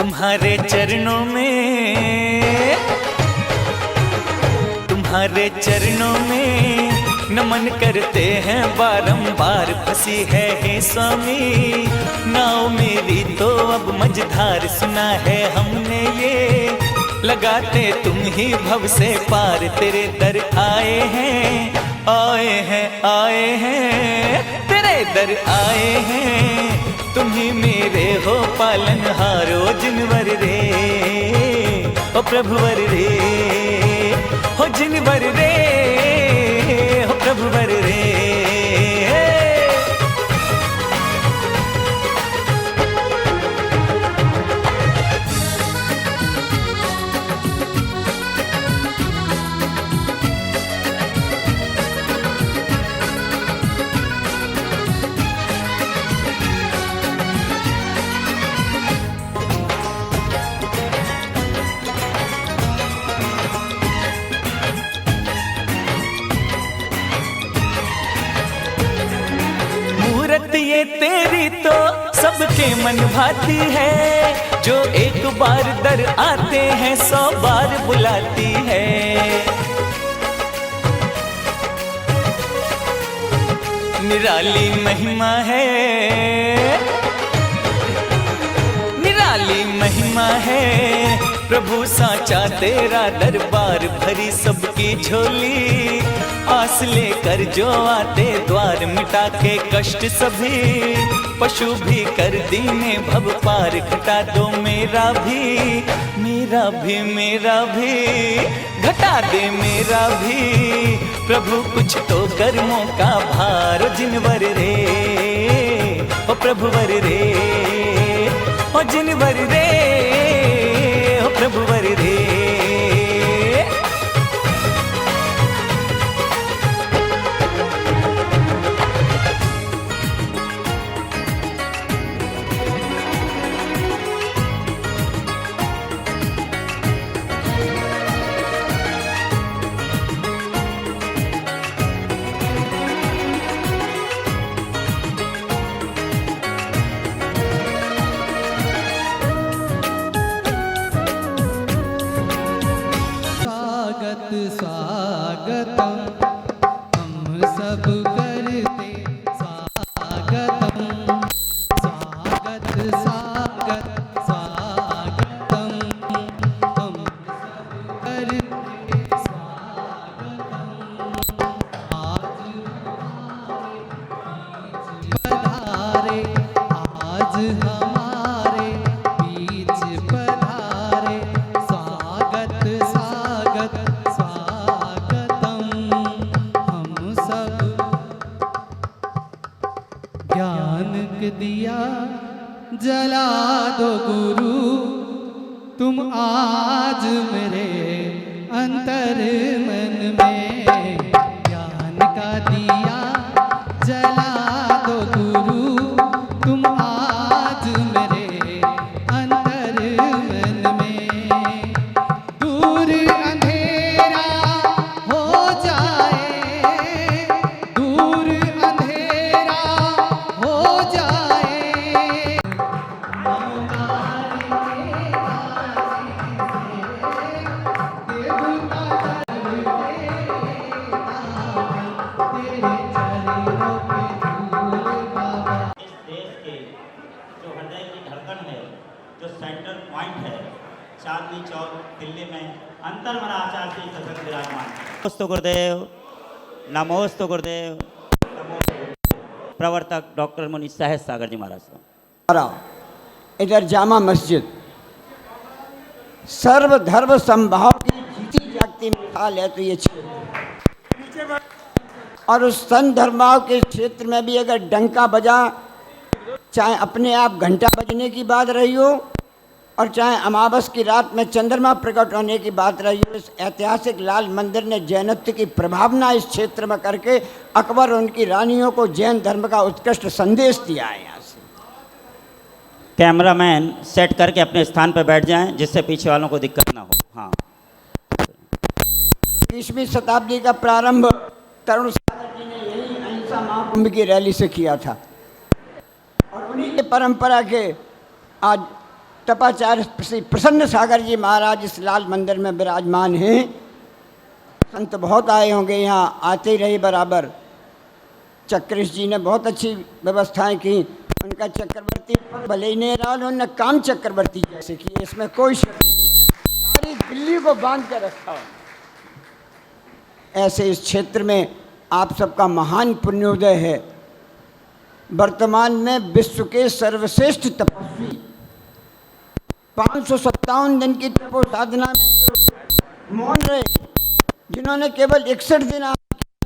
तुम्हारे चरणों में, तुम्हारे चरणों में नमन करते हैं बारंबार। फंसी है हे स्वामी नाव मेरी तो अब मझधार। सुना है हमने ये लगाते तुम ही भव से पार। तेरे दर आए हैं, आए हैं, आए हैं, तेरे दर आए हैं। तुम ही मेरे हो पालनहार। ओ जिनवर रे, ओ प्रभुवर रे, हो जिनवर रे, हो प्रभुवर रे। ये तेरी तो सबके मन भाती है। जो एक बार दर आते हैं 100 बार बुलाती है। निराली महिमा है, निराली महिमा है। प्रभु साचा तेरा दरबार। भरी सबकी झोली आस लेकर जो आते द्वार। मिटा के कष्ट सभी पशु भी कर दीने भव पार। घटा दो मेरा भी, मेरा भी, मेरा भी, घटा दे मेरा भी। प्रभु कुछ तो कर्मों का भार। जिनवर रे, ओ प्रभुवर रे, ओ जिनवर रे, ओ प्रभुवर रे। स्वागतम हम सब करते स्वागतम। स्वागत स्वागत स्वागतम हम सब करते स्वागतम। आज पधारे, आज हमारे बीच पधारे। स्वागत स्वागत दिया जला दो गुरु तुम आज मेरे अंतर मन में। ज्ञान का दिया जला दो गुरु तुम आज मेरे अंतर मन में। दूर अंधेरा हो जाए, दूर अंधेरा हो जाए। जो सेंट्रल पॉइंट है चांदनी चौक दिल्ली में अंतर्मन आचार्य जी सतत विराजमान। नमोस्तु गुरुदेव, नमोस्तु गुरुदेव। प्रवर्तक डॉक्टर मुनि सहज सागर जी महाराज। इधर जामा मस्जिद सर्व धर्म संभाव की जीती जागती मिसाल है। तो ये क्षेत्र और उस सन धर्माव के क्षेत्र में भी अगर डंका बजा, चाहे अपने आप घंटा बजने की बात रही हो और चाहे अमावस की रात में चंद्रमा प्रकट होने की बात रही हो, इस ऐतिहासिक लाल मंदिर ने जैनत्व की प्रभावना इस क्षेत्र में करके अकबर और उनकी रानियों को जैन धर्म का उत्कृष्ट संदेश दिया है। यहाँ से कैमरामैन सेट करके अपने स्थान पर बैठ जाएं जिससे पीछे वालों को दिक्कत ना हो। हाँ, 20वीं शताब्दी का प्रारंभ तरुण सागर जी ने यही अहिंसा महाकुंभ की रैली से किया था और उन्हीं की परंपरा के आज तपाचार्य श्री प्रसन्न सागर जी महाराज इस लाल मंदिर में विराजमान हैं। संत बहुत आए होंगे, यहाँ आते ही रहे बराबर। चक्रेश जी ने बहुत अच्छी व्यवस्थाएं की। उनका चक्रवर्ती पद भले ही नहीं रहा, उन्होंने काम चक्रवर्ती जैसे किए, इसमें कोई शक नहीं। सारी दिल्ली को बांध के रखा। ऐसे इस क्षेत्र में आप सबका महान पुण्योदय है। वर्तमान में विश्व के सर्वश्रेष्ठ तपस्वी 557 दिन की तपो साधना में जो मौन रहे, जिन्होंने केवल 61 दिन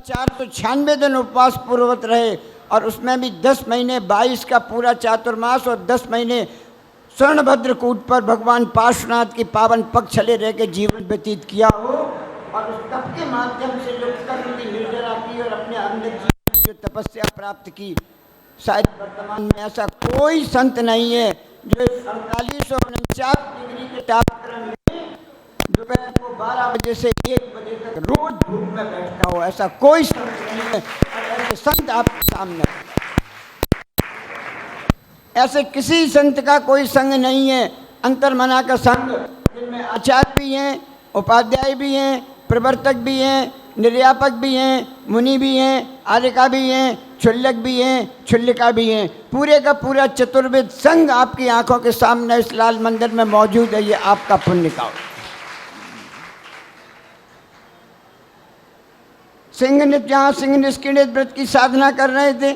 496 दिन उपवास पूर्वत रहे, और उसमें भी 10 महीने 22 का पूरा चातुर्मास और 10 महीने स्वर्णभद्र कूट पर भगवान पार्श्वनाथ की पावन पग छले रह के जीवन व्यतीत किया हो, और उस तप के माध्यम से जो कर्म की निर्जरा की और अपने अंदर जीवन जो तपस्या प्राप्त की, शायद वर्तमान में ऐसा कोई संत नहीं है जो 4849 डिग्री के तापक्रम में दोपहर को 12 बजे से 1 बजे तक रोज धूप में बैठता हो। ऐसा कोई संत नहीं है, और ऐसे संत आपके सामने। ऐसे किसी संत का कोई संग नहीं है। अंतर्मना का संग, जिनमें आचार्य भी हैं, उपाध्याय भी हैं, प्रवर्तक भी हैं, निर्यापक भी हैं, मुनि भी हैं, आर्यका भी हैं, क्षुल्लक भी हैं, क्षुल्लिका भी हैं। पूरे का पूरा चतुर्वेद संघ आपकी आंखों के सामने इस लाल मंदिर में मौजूद है। ये आपका पुण्य का। सिंह ने जहाँ सिंह निष्क्रिय व्रत की साधना कर रहे थे,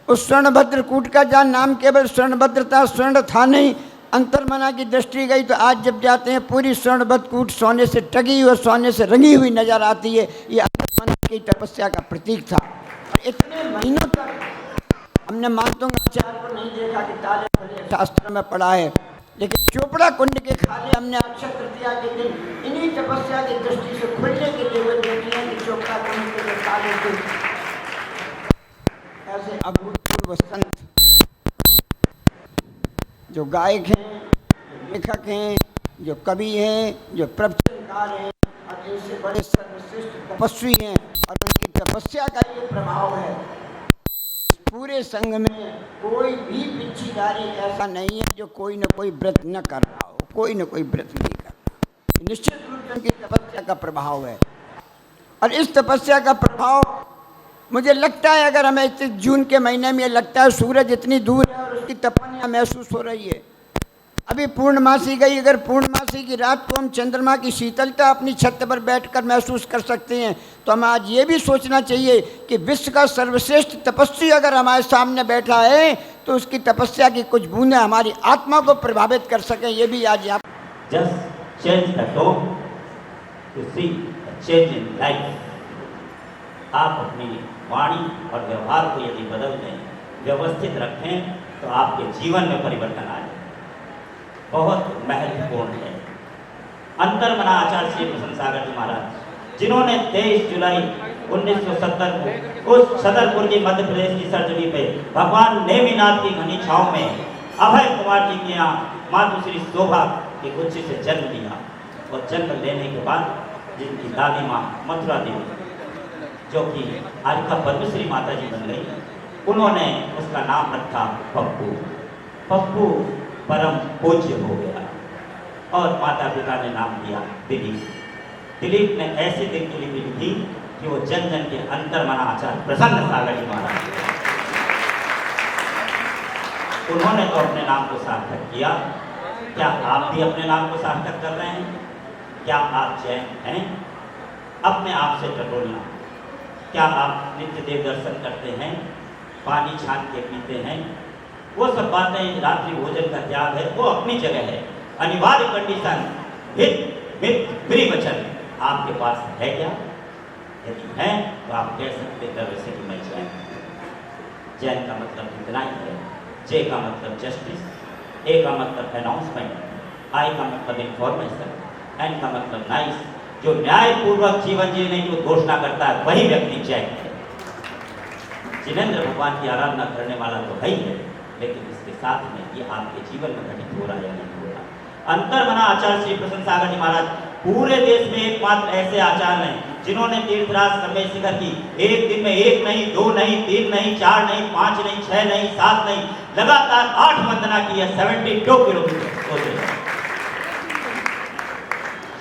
उस स्वर्णभद्र कूट का जहाँ नाम केवल स्वर्णभद्र था, स्वर्ण था नहीं, अंतर्मना की दृष्टि गई तो आज जब जाते हैं पूरी स्वर्णभद्र कूट सोने से टगी और सोने से रंगी हुई नजर आती है। ये अंतर्मना की तपस्या का प्रतीक था। और इतने महीनों तक हमने मातुंगाचार्य को नहीं देखा कि ताले भले शास्त्र में पढ़ा है, लेकिन चोपड़ा कुंड के खाले हमने अक्षय तृतीया के दिन इन्हीं तपस्या की दृष्टि से खुलने के लिए देखे हैं कि चोपड़ा कुंड के जो ताले थे, ऐसे अभूतपूर्व संत जो गायक हैं, जो लेखक हैं, जो कवि हैं, जो प्रवचनकार हैं, और ऐसे बड़े सर्वश्रेष्ठ तपस्वी हैं, और उनकी तपस्या का ये प्रभाव है। इस पूरे संघ में कोई भी पिछीदारी ऐसा नहीं है जो कोई न कोई व्रत न कर रहा हो, कोई न कोई व्रत नहीं कर रहा। निश्चित रूप से उनकी तपस्या का प्रभाव है। और इस तपस्या का प्रभाव मुझे लगता है, अगर हमें इस जून के महीने में लगता है सूरज इतनी दूर है और उसकी तपस्या महसूस हो रही है। अभी पूर्णमासी गई, अगर पूर्णमासी की रात को हम चंद्रमा की शीतलता अपनी छत पर बैठकर महसूस कर सकते हैं, तो हमें आज ये भी सोचना चाहिए कि विश्व का सर्वश्रेष्ठ तपस्वी अगर हमारे सामने बैठा है तो उसकी तपस्या की कुछ बूंदें हमारी आत्मा को प्रभावित कर सकें। ये भी आज यहाँ Just change the tone to see a change in life. आप अपनी वाणी और व्यवहार को यदि बदल दें, व्यवस्थित रखें, तो आपके जीवन में परिवर्तन आ जाए। बहुत महत्वपूर्ण है। अंतर्मना आचार्य श्री प्रसन्न सागर जी महाराज, जिन्होंने 23 जुलाई 1970 को उस छतरपुर की मध्य प्रदेश की सरजमी पे भगवान नेमिनाथ की घनी छांव में अभय कुमार जी के यहाँ मातुश्री शोभा की कुछ से जन्म लिया, और जन्म लेने के बाद जिनकी दादी माँ मथुरा देवी, जो कि आज का पद्मश्री माता जी बन गई, उन्होंने उसका नाम रखा पप्पू। पप्पू परम पूज्य हो गया, और माता पिता ने नाम दिया दिलीप। दिलीप ने ऐसी दिल की लिपि लिखी कि वो जन जन के अंतर्मना आचार्य प्रसन्न सागर जी महाराज, उन्होंने तो अपने नाम को सार्थक किया। क्या आप भी अपने नाम को सार्थक कर रहे हैं? क्या आप जैन हैं? अपने आप से टटोलना। क्या आप नित्य देव दर्शन करते हैं, पानी छान के पीते हैं? वो सब बातें, रात्रि भोजन का त्याग है, वो अपनी जगह है। अनिवार्य कंडीशन हित मित वचन आपके पास है क्या? यदि है तो आप कह सकते हैं वैसे कि मैं जैन। जैन का मतलब इतना ही है। जे का मतलब जस्टिस, ए का मतलब अनाउंसमेंट, आई का मतलब इंफॉर्मेशन, एन का मतलब नाइस। जो न्यायपूर्वक जीवन जीने की घोषणा करता है वही व्यक्ति जैन है। जिनेंद्र भगवान की आराधना करने वाला तो है ही है, लेकिन इसके साथ में ये आपके जीवन में घटित हो रहा है या नहीं हो रहा। अंतर्मना आचार्य श्री प्रसन्न सागर जी महाराज पूरे देश में एकमात्र ऐसे आचार्य हैं जिन्होंने तीर्थराज सर्वेश शिखर की एक दिन में 1 नहीं, 2 नहीं, 3 नहीं, 4 नहीं, 5 नहीं, 6 नहीं, 7 नहीं, लगातार 8 वंदना की है। 72 किलोमीटर।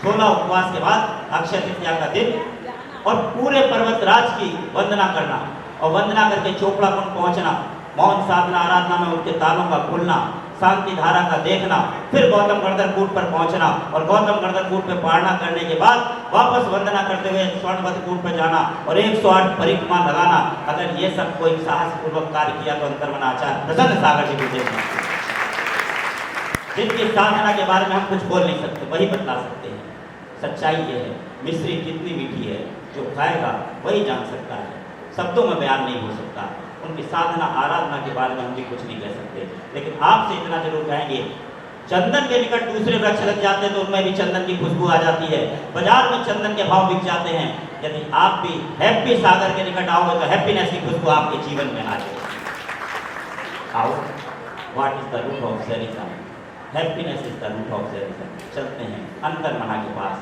16 उपवास के बाद अक्षय तृतीया का दिन और पूरे पर्वतराज की वंदना करना और वंदना करके चोपड़ा कुंड पहुंचना, मौन साधना आराधना में उनके तालों का खुलना, शांति धारा का देखना, फिर गौतम गणधर कूट पर पहुंचना और गौतम गणधर कूट पे पारणा करने के बाद वापस वंदना करते हुए स्वर्णवत कूट पर जाना और 108 परिक्रमा लगाना। अगर ये सब कोई साहस पूर्वक कार्य किया तो अंतर्मन आचार्य प्रसन्न सागर जी विजय, जिनकी साधना के बारे में हम कुछ बोल नहीं सकते, वही बतला सकते हैं। सच्चाई ये है, मिश्री कितनी मीठी है, जो खाएगा वही जान सकता है, शब्दों में बयान नहीं हो सकता। उनकी साधना आराधना के बारे में हम भी कुछ नहीं कह सकते, लेकिन आपसे इतना जरूर कहेंगे, चंदन के निकट दूसरे वृक्ष लग जाते हैं तो उनमें भी चंदन की खुशबू आ जाती है, बाजार में चंदन के भाव बिक जाते हैं। यदि आप भी हैप्पी सागर के निकट आओगे तो हैप्पीनेस की खुशबू आपके जीवन में आ जाएगी। आओ, what is the root of cessation? Happiness is the root of cessation. चलते हैं अंतर्मना के पास,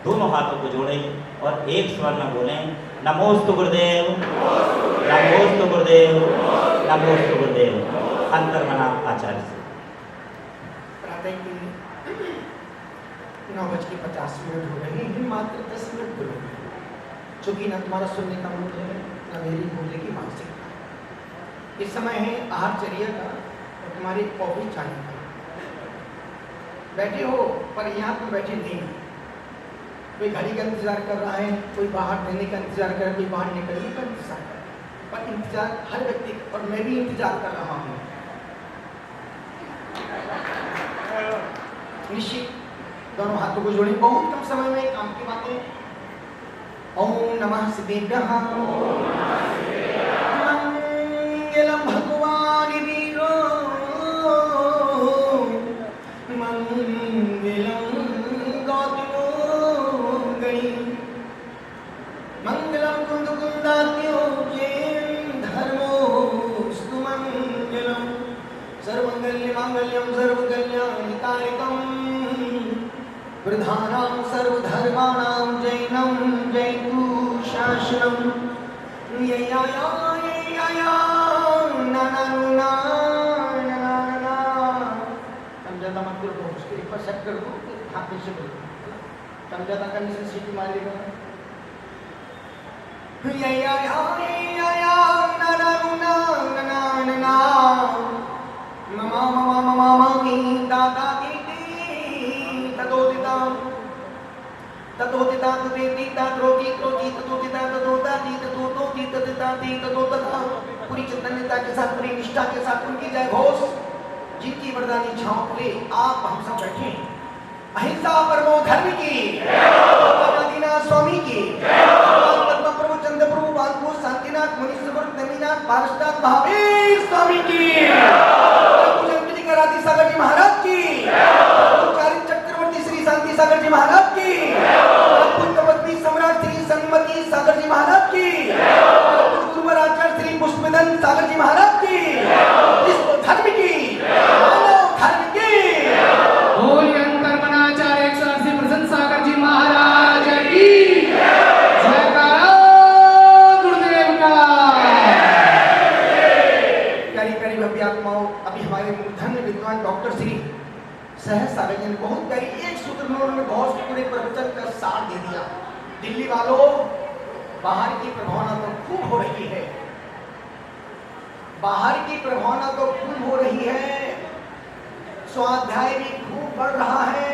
दोनों हाथों को जोड़ें और एक स्वर में बोलें, नमोस्तु गुरुदेव, नमोस्तु गुरुदेव, नमोस्तु गुरुदेव। अंतर्मना आचार्य से। प्रातः की 9:50 हो रही है, मात्र 10 मिनट बोलूँगी, चूँकि न तुम्हारा सुनने का मूड है न मेरी बोलने की मानसिकता। इस समय है आहारचर्या का और तुम्हारी कॉफी चाय का। बैठे हो पर यहाँ तुम बैठे नहीं, कोई घड़ी का इंतजार कर रहा है, कोई बाहर रहने का इंतजार कर रहा है, कोई बाहर निकलने का इंतजार कर रहा है, पर इंतजार हर व्यक्ति, और मैं भी इंतजार कर रहा हूँ। निश्चित दोनों हाथों को जोड़े, बहुत कम समय में काम की बातें। ओम नमः सिद्धेभ्यः, मंगलम भगवान वीरो, मंगलम गौतमो गणी, मंगलम कुंद कुंदात्यो जैन धर्मोस्तु मंगलम, सर्वमंगल्य मांगल्यम सर्वकल्याणकारिकम, प्रधानां सर्वधर्माणां जैनं जयतु शासनम। यया ना ना ना ना ना, समझाता मत करो, उसके ऊपर सेट कर दो, हाथ नीचे करो, समझाता करने से सीटी मारेगा। यया ना ना ना ना ना ना, ममा ममा ममा ममी दादा दीदी तदोदिता तदोदिता तदेति तद्रोति त्रोति तदोदिता तदोदाति तदोदोति तददाति तदोदता। पूरी चैतन्यता के साथ, पूरी निष्ठा के साथ उनकी जय घोष, जिनकी वरदानी छांव ले आप हम सब बैठे। अहिंसा परमो धर्म की, आदिनाथ स्वामी की, प्रभु चंद्र प्रभु बांधु शांतिनाथ मुनीश्वर नमीनाथ पारसनाथ महावीर स्वामी की, राधि सागर जी महाराज की, चक्रवर्ती श्री शांति सागर जी महाराज की, पुत्रवती सम्राट श्री संमति सागर जी महाराज की, गुरुवराचार्य श्री पुष्पदन सागर जी महाराज की, विश्व धर्म की, मानव धर्म की। बोलिए अंतर्मनाचार्य 180 प्रसन्न सागर जी महाराज की जयकारा गुरुदेव का। करीब अभ्यात्माओं, अभी हमारे धन्य विद्वान डॉक्टर श्री सहज सागर जी ने बहुत करी एक सूत्र में उन्होंने बहुत पूरे प्रवचन का सार दे दिया। दिल्ली वालों, बाहर की प्रभावना तो खूब हो रही है, बाहर की प्रभावना तो खूब हो रही है, स्वाध्याय भी खूब बढ़ रहा है,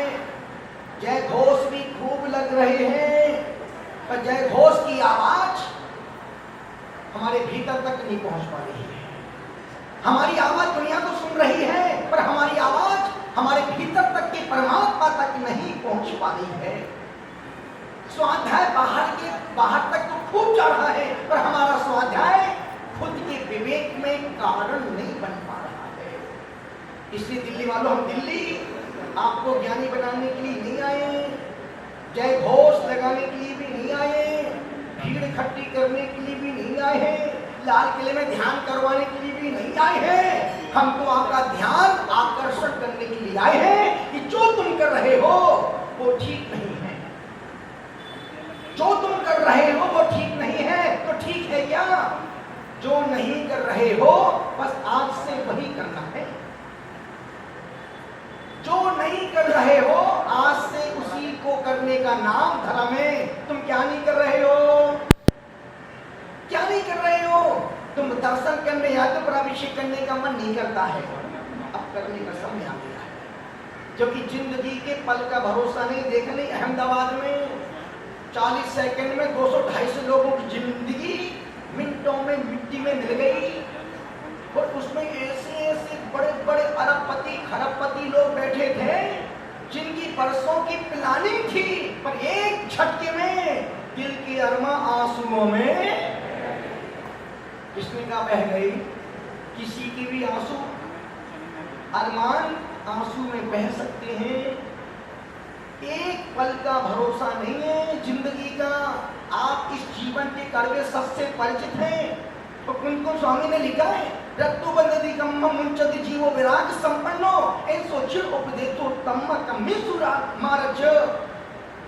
जय घोष भी खूब लग रहे हैं, पर जय घोष की आवाज हमारे भीतर तक नहीं पहुंच पा रही है। हमारी आवाज दुनिया तो सुन रही है, पर हमारी आवाज हमारे भीतर तक के परमात्मा तक नहीं पहुंच पा रही है। स्वाध्याय बाहर तक तो खूब जा रहा है, पर हमारा स्वाध्याय खुद के विवेक में कारण नहीं बन पा रहा है। इसलिए दिल्ली वालों, हम दिल्ली आपको ज्ञानी बनाने के लिए नहीं आए, जय घोष लगाने के लिए भी नहीं आए, भीड़ इकट्ठी करने के लिए भी नहीं आए हैं, लाल किले में ध्यान करवाने के लिए भी नहीं आए हैं। हम तो आपका ध्यान आकर्षण करने के लिए आए हैं कि जो तुम कर रहे हो वो ठीक नहीं है, जो तुम कर रहे हो वो ठीक नहीं है, तो ठीक है क्या? जो नहीं कर रहे हो बस आज से वही करना है। जो नहीं कर रहे हो आज से उसी को करने का नाम धर्म है। तुम क्या नहीं कर रहे हो? क्या नहीं कर रहे हो? तुम दर्शन करने या तो प्राभिषेक करने का मन नहीं करता है, अब करने का समय आ गया है। जो कि जिंदगी के पल का भरोसा नहीं। देखने अहमदाबाद में 40 सेकंड में 200-250 लोगों की जिंदगी मिनटों में मिट्टी में मिल गई, और उसमें ऐसे ऐसे बड़े बड़े अरबपति खरबपति लोग बैठे थे जिनकी बरसों की प्लानिंग थी, पर एक झटके में दिल की अरमा आंसुओं में किसने का बह गई। किसी की भी आंसू अरमान आंसू में बह सकते हैं। एक पल का भरोसा नहीं है जिंदगी का। आप इस जीवन के कड़वे सच से परिचित हैं। तो उनको स्वामी ने लिखा है, रत्तु बंदति कम्म मुंचति जीवो विराग संपन्नो ऐसो चिर उपदेतो तम्म कम्मेसुरा महाराज।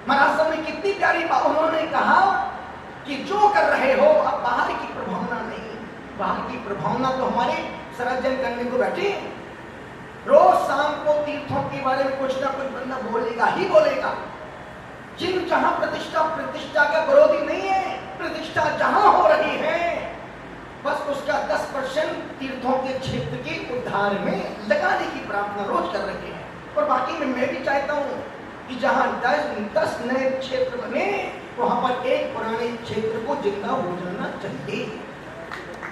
महाराज में कितनी प्यारी बात उन्होंने कहा कि जो कर रहे हो अब बाहर की प्रभावना नहीं। बाहर की प्रभावना तो हमारे सर्जन करने को बैठे। रोज शाम को तीर्थों के बारे में कुछ ना कुछ बंदा बोलेगा ही बोलेगा। जिन जहां प्रतिष्ठा का विरोधी नहीं है, प्रतिष्ठा जहां हो रही है बस उसका 10% तीर्थों के क्षेत्र के उद्धार में लगाने की प्रार्थना रोज कर रहे हैं। और बाकी में मैं भी चाहता हूं कि जहां 10 नए क्षेत्र बने वहां पर एक पुराने क्षेत्र को जिंदा हो जाना चाहिए।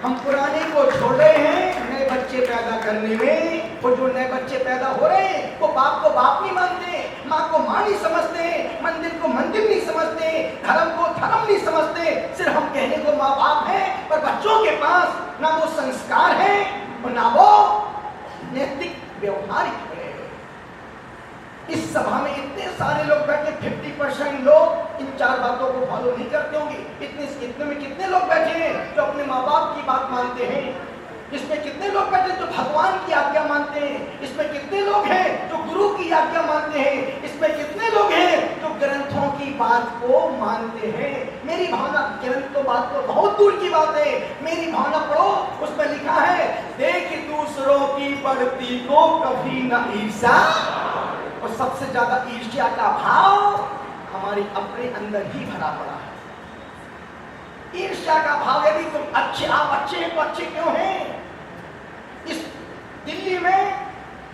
हम पुराने को छोड़ रहे हैं नए बच्चे पैदा करने में। और जो नए बच्चे पैदा हो रहे हैं वो बाप को बाप नहीं मानते, माँ को माँ नहीं समझते, मंदिर को मंदिर नहीं समझते, धर्म को धर्म नहीं समझते। सिर्फ हम कहने को माँ बाप हैं, पर बच्चों के पास ना वो संस्कार है और ना वो नैतिक व्यवहारिक है। इस सभा में इतने सारे लोग बैठे, 50% लोग इन 4 बातों को फॉलो नहीं करते होंगे। इतने में कितने लोग बैठे हैं जो अपने माँ बाप की बात मानते हैं? इसमें कितने लोग बैठे जो भगवान की आज्ञा मानते हैं? इसमें कितने लोग हैं जो गुरु की आज्ञा मानते हैं? इसमें कितने लोग हैं जो ग्रंथों की बात को मानते हैं? मेरी भावना, ग्रंथ तो बात तो बहुत दूर की बात है। मेरी भावना पढ़ो, उसमें लिखा है, देख दूसरों की बढ़ती को कभी न ईर्ष्या। और सबसे ज्यादा ईर्ष्या का भाव हमारे अपने अंदर ही भरा पड़ा है। ईर्ष्या का भाव, यदि तुम अच्छे, आप अच्छे हैं तो अच्छे क्यों हैं? इस दिल्ली में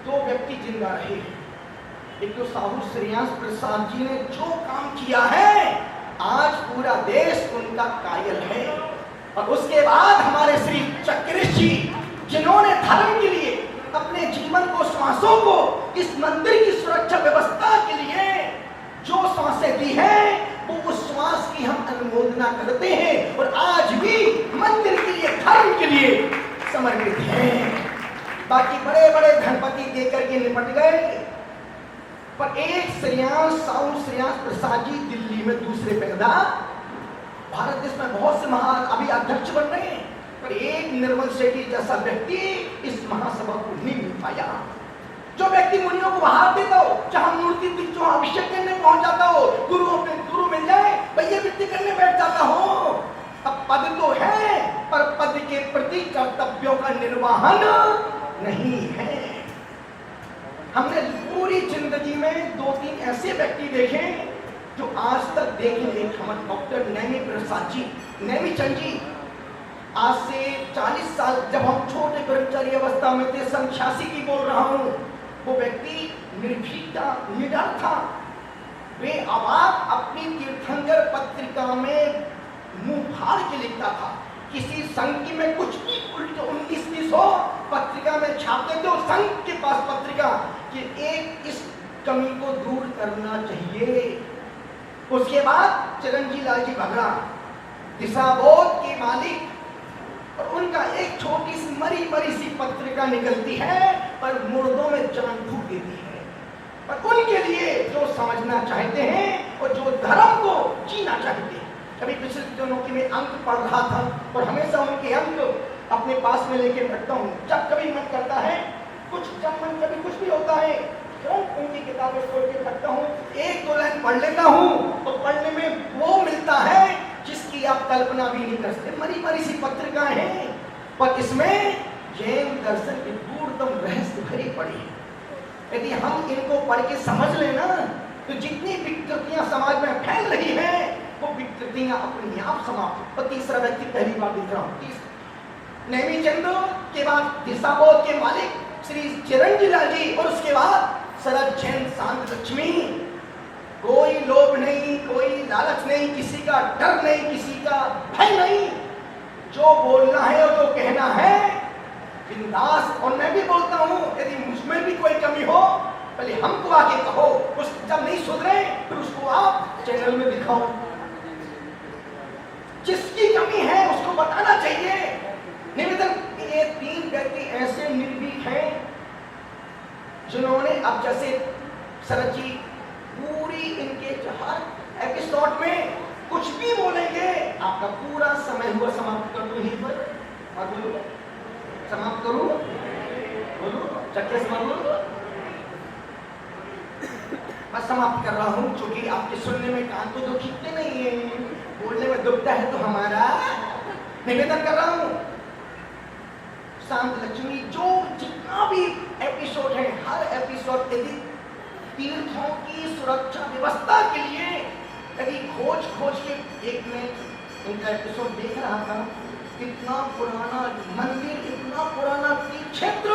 2 व्यक्ति जिंदा रहे हैं। एक तो साहू श्रेयांश प्रसाद जी ने जो काम किया है आज पूरा देश उनका कायल है। और उसके बाद हमारे श्री चक्रेश जी जिन्होंने धर्म के लिए अपने जीवन को, श्वासों को, इस मंदिर की सुरक्षा व्यवस्था के लिए जो सांसें दी हैं वो उस श्वास की हम अनुमोदना करते हैं और आज भी मंदिर के लिए, धर्म के लिए समर्पित हैं। बाकी बड़े बड़े धनपति देकर के निपट गए, पर एक साहू श्रेयांश प्रसाद जी दिल्ली में दूसरे पैदा। भारत देश में बहुत से महान अभी अध्यक्ष बन रहे हैं, पर एक निर्मल सेठी जैसा व्यक्ति इस महासभा को नहीं मिल पाया। जो व्यक्ति मुनियों को बाहर देता हो, जहां मूर्ति जो अभिषेक करने पहुंच जाता हो, गुरु मिल जाए, भैया वित्ती करने बैठ जाता हो। अब पद तो है, पर पद के प्रति कर्तव्यों का निर्वहन नहीं है। हमने पूरी जिंदगी में 2-3 ऐसे व्यक्ति देखे जो आज तक देखेंगे। हमारे डॉक्टर नैमी प्रसाद जी, नैमी चंद जी, आज से 40 साल जब हम छोटे ब्रह्मचारी अवस्था में थे, 86 की बोल रहा हूं, वो व्यक्ति निर्भीक था, निडर था। वे अवाक अपनी तीर्थंकर पत्रिका में मुंह फाड़ के लिखता था। किसी संघ की में कुछ भी उल्टे 19-20 हो पत्रिका में छापते थे, संघ के पास पत्रिका कि एक इस कमी को दूर करना चाहिए। उसके बाद चिरंजी लाल जी भगड़ा, दिशाबोध के मालिक, और उनका एक छोटी सी मरी सी पत्रिका निकलती है पर मुर्दों में जान फूक देती है। पर उनके लिए जो समझना चाहते हैं और जो धर्म को जीना चाहते हैं। कभी पिछले दिनों की मैं अंक पढ़ रहा था और हमेशा उनके अंक अपने पास में लेके बैठता हूँ। जब कभी मन करता है, जब मन कभी कुछ भी होता है, क्यों उनकी किताबें खोल के पढ़ता हूँ, एक दो लाइन पढ़ लेता हूँ तो पढ़ने में वो मिलता है जिसकी आप कल्पना भी नहीं कर सकते। मरी मरी सी पत्रिकाएं हैं, पर इसमें जैन दर्शन की दूरतम रहस्य भरी पड़ी है। यदि हम इनको पढ़ के समझ लेना तो जितनी विकृतियां समाज में फैल रही हैं वो विकृतियां अपने आप समाप्त। और तीसरा व्यक्ति पहली बार देख रहा हूँ, नेमी चंदो के बाद दिशाबोध के मालिक श्री चिरंजीव लाल जी, और उसके बाद शरद जैन शांत लक्ष्मी। कोई लोभ नहीं, कोई लालच नहीं, किसी का डर नहीं, किसी का भय नहीं, जो बोलना है और जो कहना है बिंदास। और मैं भी बोलता हूँ यदि मुझमें भी कोई कमी हो पहले हमको आके कहो, उस जब नहीं सुधरे फिर उसको आप चैनल में दिखाओ। जिसकी कमी है उसको बताना चाहिए। निवेदन, ये तीन व्यक्ति ऐसे निर्भीक हैं जिन्होंने अब जैसे शरद जी पूरी इनके हर एपिसोड में कुछ भी बोलेंगे, आपका पूरा समय हुआ, समाप्त कर दो यहीं पर। और बोलो समाप्त करूं, बोलो चक्के समाप्त, मैं समाप्त कर रहा हूं क्योंकि आपके सुनने में कान तो दुखते नहीं है, बोलने में दुखता है तो हमारा निवेदन कर रहा हूं। शांत लक्ष्मी जो जितना भी एपिसोड है, हर एपिसोड यदि तीर्थों की सुरक्षा व्यवस्था के लिए यदि खोज के, एक में उनका एपिसोड देख रहा था, इतना पुराना मंदिर, इतना पुराना तीर्थ क्षेत्र,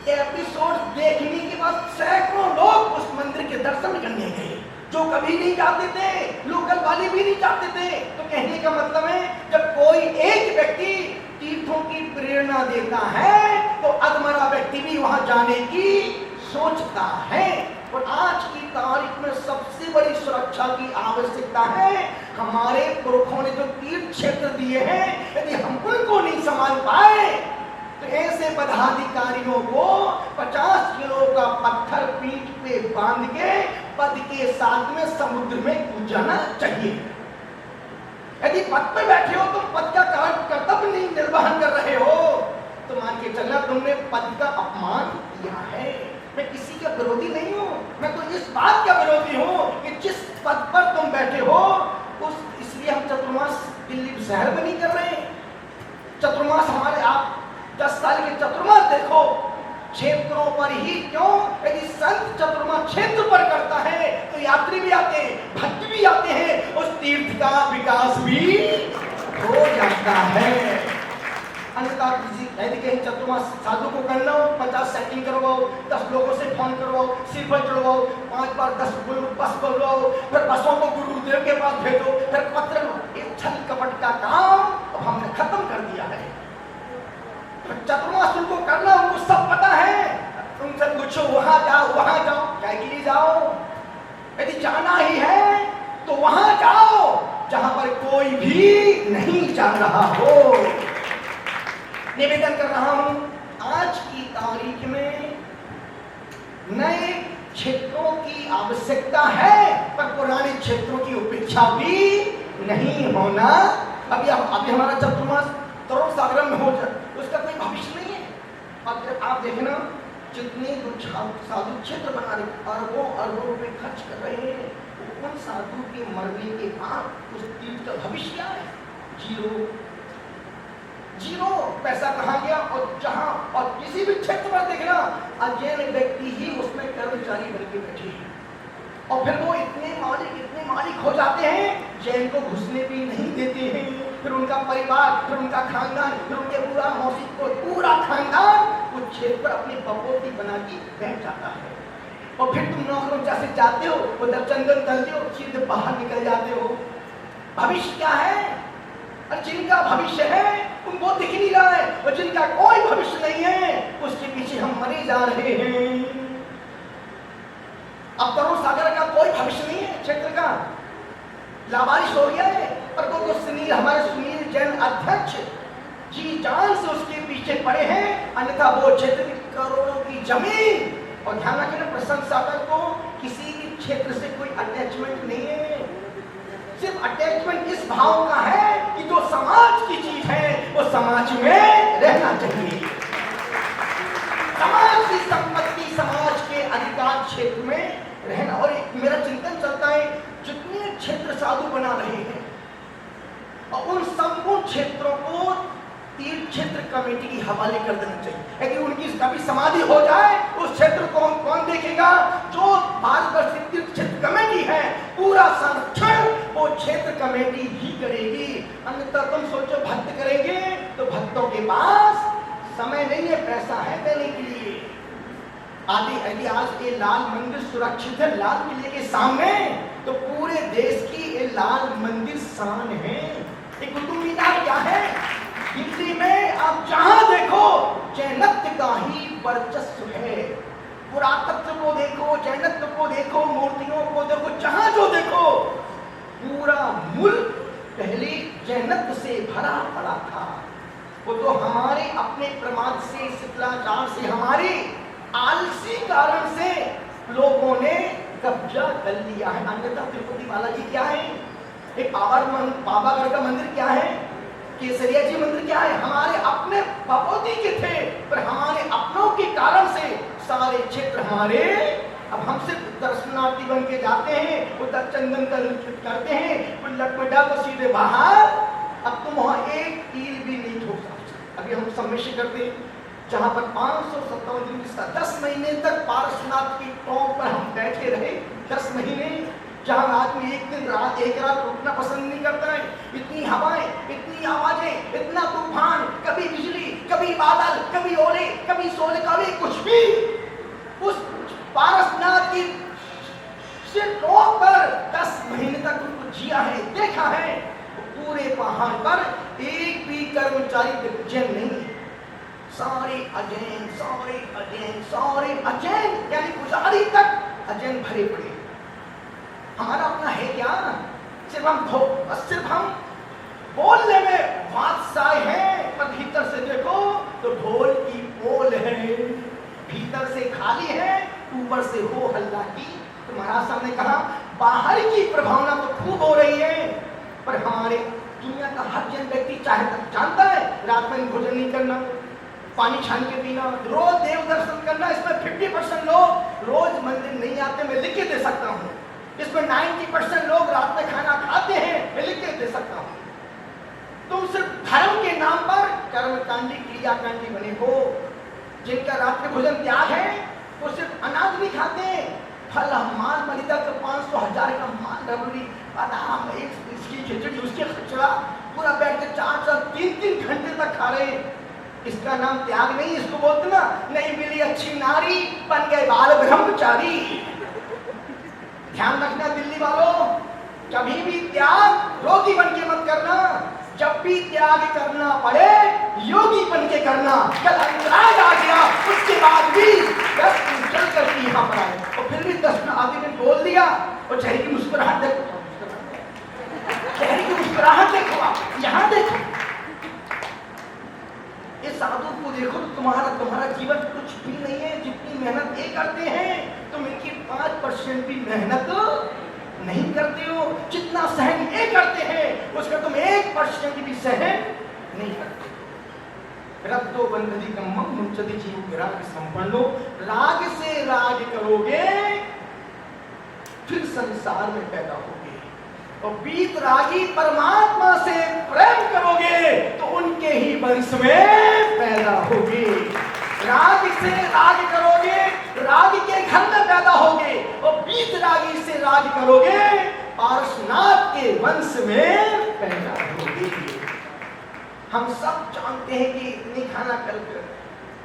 एपिसोड देखने के बाद सैकड़ों लोग उस मंदिर के दर्शन करने गए जो कभी नहीं जाते थे, लोकल वाले भी नहीं जाते थे। तो कहने का मतलब है जब कोई एक व्यक्ति तीर्थों की प्रेरणा देता है तो अधमरा व्यक्ति भी वहां जाने की सोचता है। और आज की तारीख में सबसे बड़ी सुरक्षा की आवश्यकता है। हमारे पुरखों ने जो तीर्थ क्षेत्र दिए हैं, यदि हम उनको नहीं संभाल पाए तो ऐसे पदाधिकारियों को 50 किलो का पत्थर पीठ पे बांध के पद के साथ में समुद्र में कूद जाना चाहिए। यदि पद पे बैठे हो तो पद का कर्तव्य नहीं निर्वहन कर रहे हो तो मान के चलना तुमने पद का अपमान किया है। मैं किसी का विरोधी नहीं हूं, मैं तो इस बात का विरोधी हूं कि जिस पद पर तुम बैठे हो उस, इसलिए हम चतुर्मास दिल्ली शहर में नहीं कर रहे। चतुर्मास हमारे, आप 10 साल के चतुर्मास देखो क्षेत्रों पर ही क्यों, यदि संत चतुर्मास क्षेत्र पर करता है तो यात्री भी आते हैं, भक्त भी आते हैं, उस तीर्थ का विकास भी हो जाता है। अन्यथा किसी कहीं चतुर्मास साधु को करना हो, 50 सेटिंग करवाओ, 10 लोगों से फोन करवाओ, सिर पर चढ़वाओ, 5 बार 10 बस बोलवाओ, फिर बसों को गुरुदेव के पास भेजो, फिर पत्र, एक छल कपट का काम अब हमने खत्म कर दिया है। चतुर्मास उनको करना, उनको सब पता है, उनसे पूछो वहां जाओ, क्या के लिए जाओ? यदि जाना ही है तो वहां जाओ जहां पर कोई भी नहीं जा रहा हो। निवेदन कर रहा हूं, आज की तारीख में नए क्षेत्रों की आवश्यकता है पर पुराने क्षेत्रों की उपेक्षा भी नहीं होना। अभी हमारा चतुर्मास तरुण सागर में हो जाए उसका कोई भविष्य नहीं है। अब जब आप देखना जितने साधु क्षेत्र बना रहे, अरबों रुपए खर्च कर रहे हैं, उन साधु के मरने के बाद उस तीर्थ का भविष्य क्या है? जीरो पैसा कहाँ गया? और जहां और किसी भी क्षेत्र पर देखना अजैन व्यक्ति ही उसमें कर्मचारी बन के बैठे हैं और फिर वो इतने मालिक हो जाते हैं जैन को घुसने भी नहीं देते हैं। फिर उनका परिवार, फिर उनका खानदान, फिर उनके पूरा मौसी को पूरा खानदान उस क्षेत्र पर अपनी बपोती बना के बैठ जाता है। और फिर तुम नौकरों जैसे जाते हो, उधर चंदन तलते हो, सीधे बाहर निकल जाते हो। भविष्य क्या है? और जिनका भविष्य है उनको दिख नहीं रहा है, और जिनका कोई भविष्य नहीं है उसके पीछे हम मरे जा रहे हैं। अब तरुण सागर का कोई भविष्य नहीं है, क्षेत्र का लावारिश हो गया है। पर वो तो हमारे सुनील जैन अध्यक्ष जी जान से उसके पीछे पड़े हैं, अन्यथा वो क्षेत्र की करोड़ों की जमीन। और ध्यान रखना, प्रशांत सागर को किसी भी क्षेत्र से कोई अटैचमेंट नहीं है, सिर्फ अटैचमेंट इस भाव का है कि जो समाज की चीज है वो समाज में रहना चाहिए। समाज की संपत्ति समाज के अधिकार क्षेत्र में रहना। और एक मेरा चिंतन चलता है, जितने क्षेत्र साधु बना रहे हैं और उन संपूर्ण क्षेत्रों को तीर्थ क्षेत्र कमेटी की हवाले कर देना चाहिए। यदि उनकी कभी समाधि हो जाए उस क्षेत्र को कौन देखेगा? जो भारतवर्ष की तीर्थ क्षेत्र कमेटी है, पूरा संरक्षण वो क्षेत्र कमेटी ही करेगी। अन्यथा तुम सोचो भक्त करेंगे तो भक्तों के पास समय नहीं है, पैसा है देने के लिए। आदि यदि आज ये लाल मंदिर सुरक्षित है लाल किले के सामने, तो पूरे देश की ये लाल मंदिर शान है। ये कुतुब मीनार क्या है? दिल्ली में आप जहां देखो जैनत्व का ही वर्चस्व है। पुरातत्व को देखो, जैनत्व को देखो, मूर्तियों को देखो, जहां जो देखो पूरा मुल्क पहले जैनत्व से भरा पड़ा था। वो तो हमारे अपने प्रमाद से, शिथिलाचार से, हमारे आलसी कारण से लोगों ने कब्जा कर लिया है। अन्यथा तिरुपति बालाजी क्या है? एक पावागढ़ का मंदिर क्या है? केसरिया जी मंदिर क्या है? हमारे अपने पपोती के थे, पर हमारे अपनों के कारण से सारे क्षेत्र हमारे, अब हम सिर्फ दर्शनार्थी बन के जाते हैं, उधर चंदन करते हैं, लटमटा तो सीधे बाहर। अब तुम वहां एक कील भी नहीं ठोक सकते। अभी हम सम्मेलन करते हैं जहां पर 557 दिन की 10 महीने तक पारसनाथ की टॉप पर हम बैठे रहे। 10 महीने जहां आदमी एक दिन रात एक रात रुकना पसंद नहीं करता है। इतनी हवाएं, इतनी आवाजें, इतना तूफान, कभी बिजली, कभी बादल, कभी ओले, कभी सोले, कभी कुछ भी। उस पारसनाथ की टॉप पर 10 महीने तक उनको जिया है, देखा है। पूरे पहाड़ पर एक भी कर्मचारी दिग्विजय नहीं। सारे अजैन, सारे अजैन, सारे अजैन, यानी पुजारी तक अजैन भरे पड़े। हमारा अपना है क्या? सिर्फ हम बोलने में बादशाह हैं, पर भीतर से देखो तो ढोल की पोल है। भीतर से खाली है, ऊपर से हो हल्ला की। तो महाराज साहब ने कहा बाहर की प्रभावना तो खूब हो रही है, पर हमारे दुनिया का हर जन व्यक्ति चाहे तक जानता है रात में भोजन नहीं करना, पानी छान के पीना, रोज देव दर्शन करना। इसमें 50% लोग रोज मंदिर नहीं आते, मैं लिख के दे सकता हूँ। इसमें 90% लोग रात में खाना खाते हैं, मैं लिख के दे सकता हूँ। तुम सिर्फ धर्म के नाम पर कर्मकांडी क्रियाकांडी बने हो। जिनका रात्रि भोजन त्याग है वो सिर्फ अनाज नहीं खाते, फल माल मलिदा का 500,000 का माल रबड़ी बादाम, इसकी खिचड़ी, उसके खिचड़ा, पूरा बैठ के 4-4 3-3 घंटे तक खा रहे हैं। इसका नाम त्याग नहीं। इसको बोलते ना, नहीं मिली अच्छी नारी बन गए बाल ब्रह्मचारी। ध्यान रखना दिल्ली वालों, कभी भी त्याग रोगी बन के मत करना। जब भी त्याग करना पड़े योगी बन के करना। कल अंतराय आ गया, उसके बाद भी 10 दिन चल करके यहाँ पर आए और फिर भी 10 आदमी ने बोल दिया। और चेहरे की मुस्कुराहट देखो, चेहरे की मुस्कुराहट देखो, आप यहाँ देखो, इस साधु को देखो तो तुम्हारा जीवन कुछ भी नहीं है। जितनी मेहनत ये करते हैं तुम इनकी 5% भी मेहनत नहीं करते हो। जितना सहन ये करते हैं उसका तुम 1% भी सहन नहीं करते। रब्दो बंधि कम्मम मुंचति जीव विराग संपन्नो। राग से राग करोगे फिर संसार में पैदा होगे, और बीत रागी परमात्मा से प्रेम करोगे तो उनके ही वंश में पैदा होगे। राग से राग करोगे, राग के घर में पैदा होगे, और बीत रागी से राग करोगे पारसनाथ के वंश में पैदा होगे। हम सब जानते हैं कि इतनी खाना कर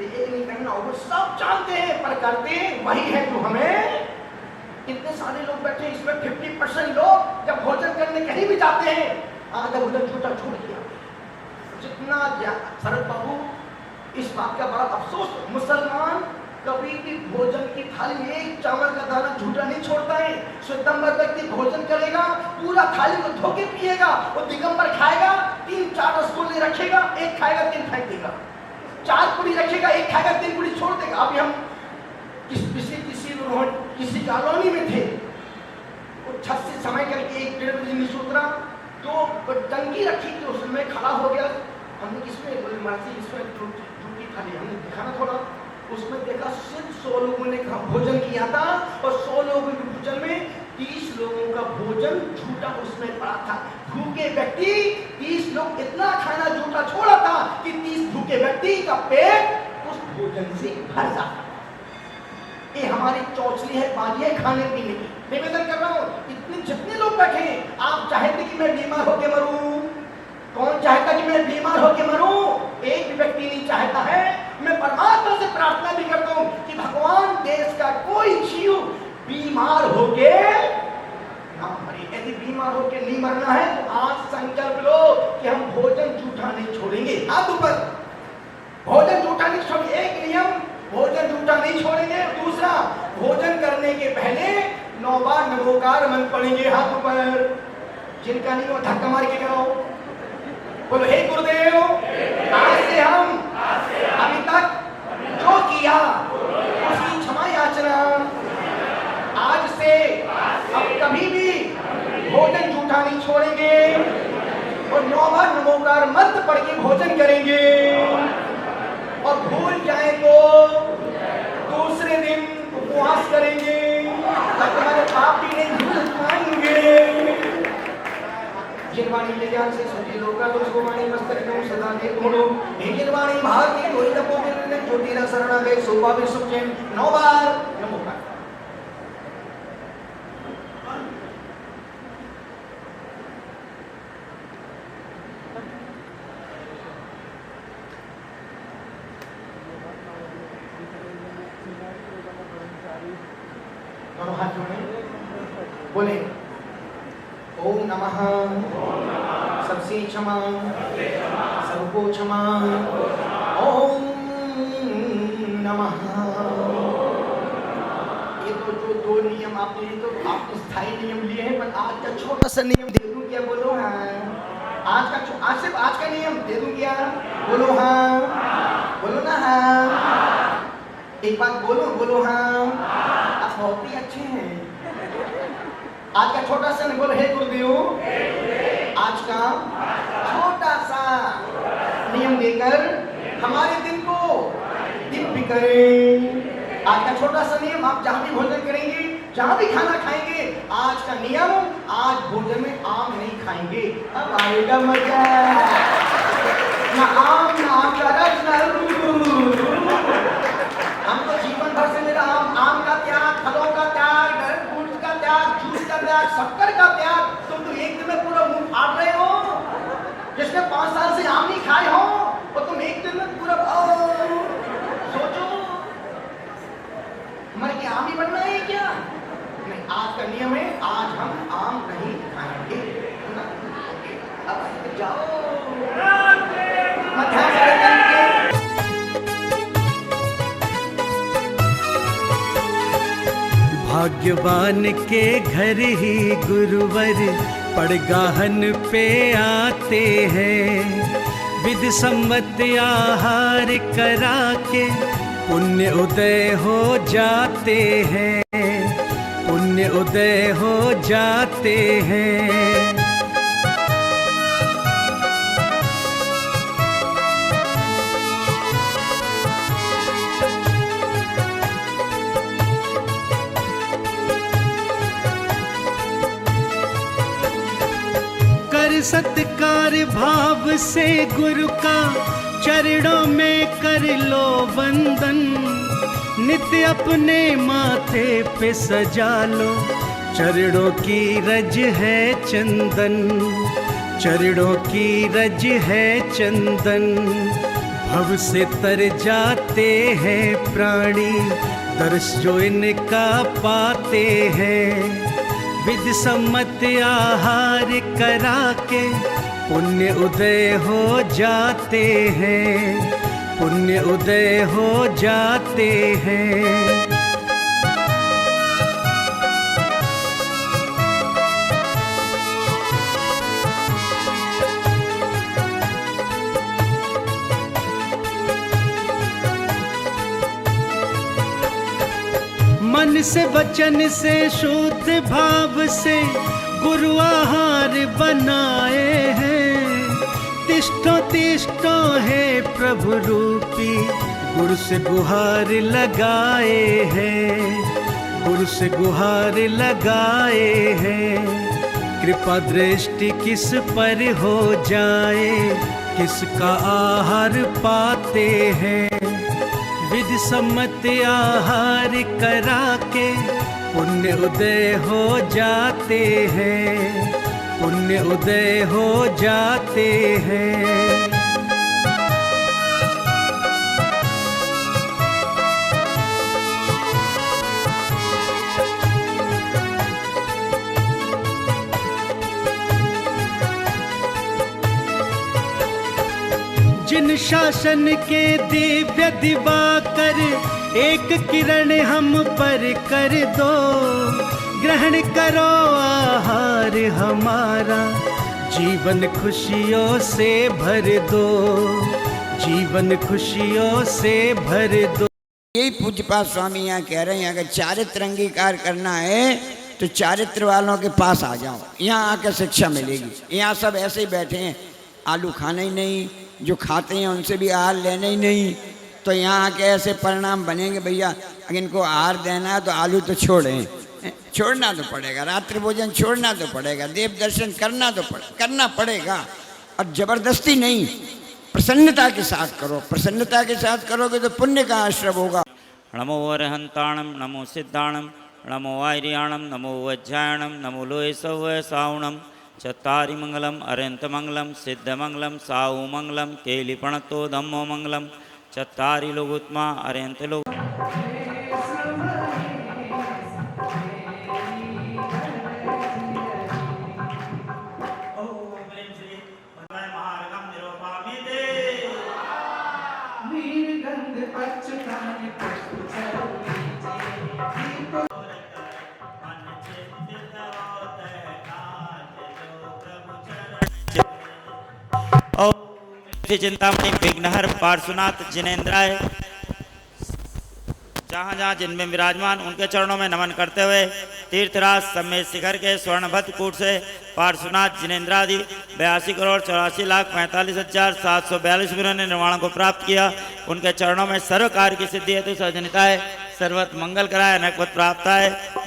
ये नहीं करना, वो सब जानते हैं, पर करते वही है जो हमें। इतने सारे लोग बैठे, इसमें 50% लोग जब भोजन करने कहीं भी जाते हैं आधा उधर छोटा छोड़ दिया। जितना शरद बाबू, इस बात का बड़ा अफसोस, मुसलमान कभी भी भोजन की थाली में एक चावल का दाना झूठा नहीं छोड़ता है। श्वेतंबर व्यक्ति भोजन करेगा, पूरा थाली को धो के पिएगा। वो दिगंबर खाएगा, 3-4 रसगुल्ले रखेगा, एक खाएगा 3 फेंक देगा। 4 पूरी रखेगा, एक खाएगा 3 पूरी छोड़ देगा। अभी हम किसी कॉलोनी में थे, वो छत से समय करके 1-1.5 बजे नीचे उतरा, तो टंकी रखी थी, उसमें खड़ा हो गया। हमने किसमें बोले मर्जी, इसमें झूठी खाली, हमने देखा ना थोड़ा, उसमें देखा सिर्फ 100 लोगों ने भोजन किया था और 100 लोगों के भोजन में 30 लोगों का भोजन झूठा उसमें पड़ा था। भूखे व्यक्ति 30 लोग इतना खाना झूठा छोड़ा था कि 30 भूखे व्यक्ति का पेट उस भोजन से भर जाता। ये हमारी चौचली है, बाजी है खाने पीने की। निवेदन कर रहा हूं, इतने जितने लोग बैठे हैं, आप चाहते कि मैं बीमार होकर मरूं? कौन चाहता कि मैं बीमार होकर मरूं? एक भी व्यक्ति नहीं चाहता है। मैं परमात्मा से प्रार्थना भी करता हूं कि भगवान देश का कोई जीव बीमार होके ना मरे। यदि बीमार होके नहीं मरना है तो आज संकल्प लो कि हम भोजन झूठा नहीं छोड़ेंगे। हाथ ऊपर, भोजन झूठा नहीं छोड़ेंगे। एक नियम, भोजन झूठा नहीं छोड़ेंगे। दूसरा, भोजन करने के पहले 9 बार नमोकार मंत्र पढ़ेंगे। हाथ ऊपर, जिनका नहीं वो धक्का मार के करो, बोलो हे गुरुदेव, आज से हम अभी तक जो किया उसकी क्षमा याचना। आज से अब कभी भी भोजन झूठा नहीं छोड़ेंगे और 9 बार नमोकार मंत्र पढ़ के भोजन करेंगे। और भूल जाए तो दूसरे दिन उपवास करेंगे, तब तुम्हारे पाप भी नहीं भूल पाएंगे। जिनवाणी ले ज्ञान से सुधी लोका तो उसको वाणी मस्तक में सदा दे तोड़ो। हे जिनवाणी भारती कोई तपो के छोटी ना शरणा गए सोपा भी सुख चैन। 9 बार नमोकार। दोनों हाथ जोड़े, बोले ओम नमः सबसे क्षमा, सबको क्षमा। ओम नमः। ये तो जो 2 नियम आपने लिए, तो आपने स्थायी नियम लिए हैं, पर आज का छोटा सा नियम दे दूं क्या? बोलो हाँ। आज सिर्फ आज का नियम दे दूं क्या? बोलो हाँ। बोलो ना हाँ। एक बात बोलो, बोलो हाँ। आप बहुत ही अच्छे हैं। आज का छोटा सा नहीं, बोलो हे गुरुदेव, आज का छोटा सा नियम देकर हमारे दिन को दिव्य करें। आज का छोटा सा नियम, आप जहां भी भोजन करेंगे, जहां भी खाना खाएंगे, आज का नियम, आज भोजन में आम नहीं खाएंगे। अब आएगा मजा, ना आम का रस, ना हम तो जीवन भर से मेरा आम का त्याग, फलों का त्याग, ड्राई का त्याग, जूस का त्याग, शक्कर का त्याग। तुम तो एक दिन में पूरा मुंह फाड़ रहे हो। जिसने 5 साल से आम नहीं खाए हो और तुम एक दिन में पूरा सोचो हमारे क्या आम ही बनना है क्या? नहीं, आज का नियम है, आज हम आम नहीं खाएंगे। अब जाओ भाग्यवान के घर ही गुरुवर पड़गाहन पे आते हैं। विधि सम्मत आहार करा के पुण्य उदय हो जाते हैं, पुण्य उदय हो जाते हैं। सत्कार भाव से गुरु का चरणों में कर लो वंदन। नित्य अपने माथे पे सजा लो, चरणों की रज है चंदन, चरणों की रज है चंदन। भव से तर जाते हैं प्राणी, दर्श जो इनका पाते हैं। विधि सम्मत आहार करा के पुण्य उदय हो जाते हैं, पुण्य उदय हो जाते हैं। मन से वचन से शुद्ध भाव से गुरु आहार बनाए हैं। तिष्ठो तिष्ठो है प्रभु रूपी गुरु से गुहार लगाए हैं, गुरु से गुहार लगाए हैं। कृपा दृष्टि किस पर हो जाए, किसका आहार पाते हैं। विधि सम्मत आहार करा के पुण्य उदय हो जाते हैं, पुण्य उदय हो जाते हैं। जिन शासन के दिव्य दिवाकर एक किरण हम पर कर दो, ग्रहण करो आहार हमारा, जीवन खुशियों से भर दो, जीवन खुशियों से भर दो। यही पूज्यपाद स्वामी यहाँ कह रहे हैं, अगर चारित्र अंगीकार करना है तो चारित्र वालों के पास आ जाओ, यहाँ आकर शिक्षा मिलेगी। यहाँ सब ऐसे ही बैठे हैं, आलू खाना ही नहीं, जो खाते हैं उनसे भी आहार लेना ही नहीं, तो यहाँ आके ऐसे परिणाम बनेंगे। भैया अगर इनको आहार देना है तो आलू तो छोड़ें, छोड़ना तो पड़ेगा, रात्रि भोजन छोड़ना तो पड़ेगा, देव दर्शन करना पड़ेगा, और जबरदस्ती नहीं, प्रसन्नता के साथ करो। प्रसन्नता के साथ करोगे तो पुण्य का आश्रय होगा। नमो अरहंताणम, नमो सिद्धाणम, नमो आर्याणम, नमो वज्रायणम, नमो लोय सव सावणम, चत्तारि मंगलम अरंत मंगलम, सिद्ध मंगलम, साहु मंगलम, केलिपणतो धम्मो मंगलम, चत्तारि लोगोत्मा अरंत लोग। चिंतामणि विघ्नहर पार्श्वनाथ जिनेन्द्राय, जहाँ जहाँ जिनमें विराजमान उनके चरणों में नमन करते हुए तीर्थराज समेत शिखर के स्वर्णभद्र कूट से पार्श्वनाथ जिनेन्द्रादि 82,84,45,742 ने निर्वाण को प्राप्त किया। उनके चरणों में सर्व कार्य की सिद्धि हेतु सर्वजनिता है, सर्वत मंगल कराए, अनेक पद प्राप्त है।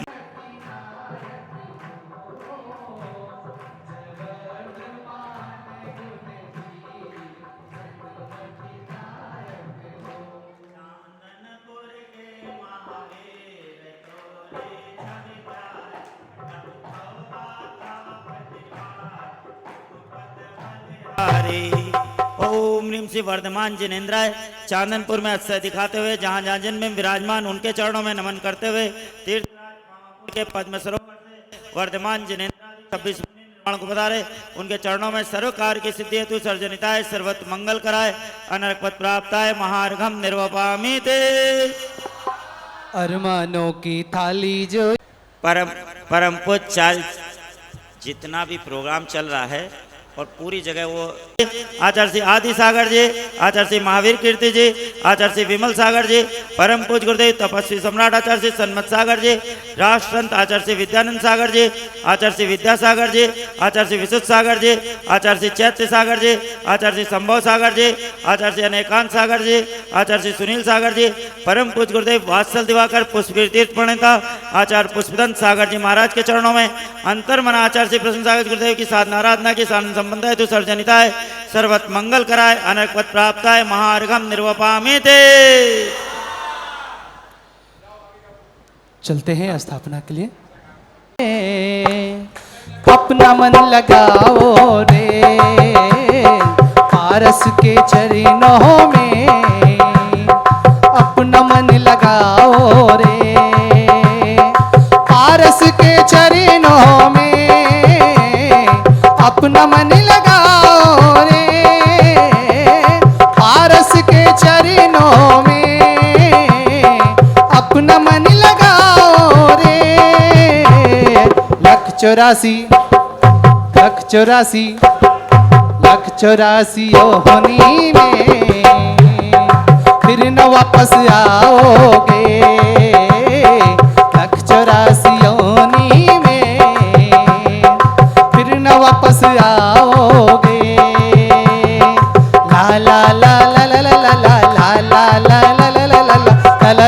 ओम ह्रीम श्री वर्धमान जिनेन्द्राय, चांदनपुर में अतिशय दिखाते हुए जहाँ जहाँ जिनमें विराजमान उनके चरणों में नमन करते हुए तीर्थराज के पद्म सरोवर से वर्धमान जिनेन्द्र 26 निर्वाण को पधारे। उनके चरणों में सर्व कार्य की सिद्धि हेतु सर्वजनिताय, सर्वत मंगल कराए, अनर्क पद प्राप्त है। महार्घम निर्वपामि ते। अरमानों की थाली जो परम पूज्य जितना भी प्रोग्राम चल रहा है और पूरी जगह वो आचार्य श्री आदि सागर जी, आचार्य श्री महावीर कीर्ति जी, आचार्य श्री विमल सागर जी, परम पूज्य गुरुदेव तपस्वी सम्राट आचार्य श्री सन्मत सागर जी, राष्ट्र संत आचार्य श्री विद्यानंद सागर जी, आचार्य श्री विद्यासागर जी, आचार्य श्री विशुद्ध सागर जी, आचार्य श्री चैत्य सागर जी, आचार्य श्री संभव सागर जी, आचार्य श्री अनेकांत सागर जी, आचार्य श्री सुनील सागर जी, परम पूज्य गुरुदेव वात्सल दिवाकर पुष्पगिरी तीर्थ प्रणेता आचार्य पुष्पदंत सागर जी महाराज के चरणों में अंतर मन आचार्य श्री प्रसन्न सागर गुरुदेव की साधना आराधना की साधन संबंध है तो सर्वजनिता है, सर्वत मंगल कराए, अनेक पद प्राप्त है। महार्घम निर्वपामि ते। चलते हैं स्थापना के लिए। अपना मन लगाओ रे पारस के चरणों में, अपना मन लगाओ रे पारस के चरणों में, अपना मन लगाओ रे पारस के चरणों में, अपना मन लगाओ रे। लख चौरासी योनि में फिर न वापस आओगे। लख 84 योनि में फिर न वापस आओगे। ला ला ला ला ला ला ला ला ला ला ला।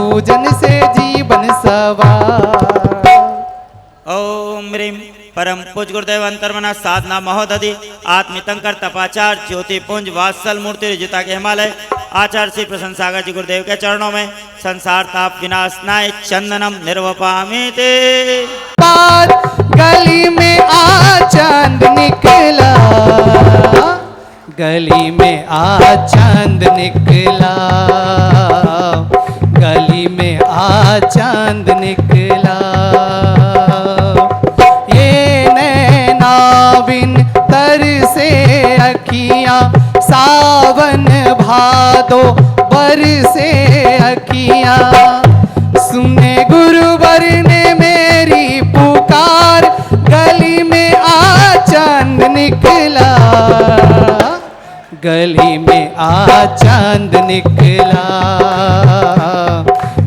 पूजन से जीवन सवार। ओम ह्रीं परम पूज गुरुदेव अंतर्मना साधना महोदधि आत्मितंकर तपाचार ज्योति पुंज वात्सल मूर्ति रिजिता के हिमालय आचार्य श्री प्रसन्न सागर जी गुरुदेव के चरणों में संसार ताप विनाशनाय चंदनम निर्वपामि ते। पार गली में आ चांद निकला, गली में आ चांद निकला, गली में आ चांद निकला। ये नैना बिन तर से अखियां सावन भादो बर से अखियां, सुने गुरुवर ने मेरी पुकार, गली में आ चांद निकला, गली में आ चांद निकला,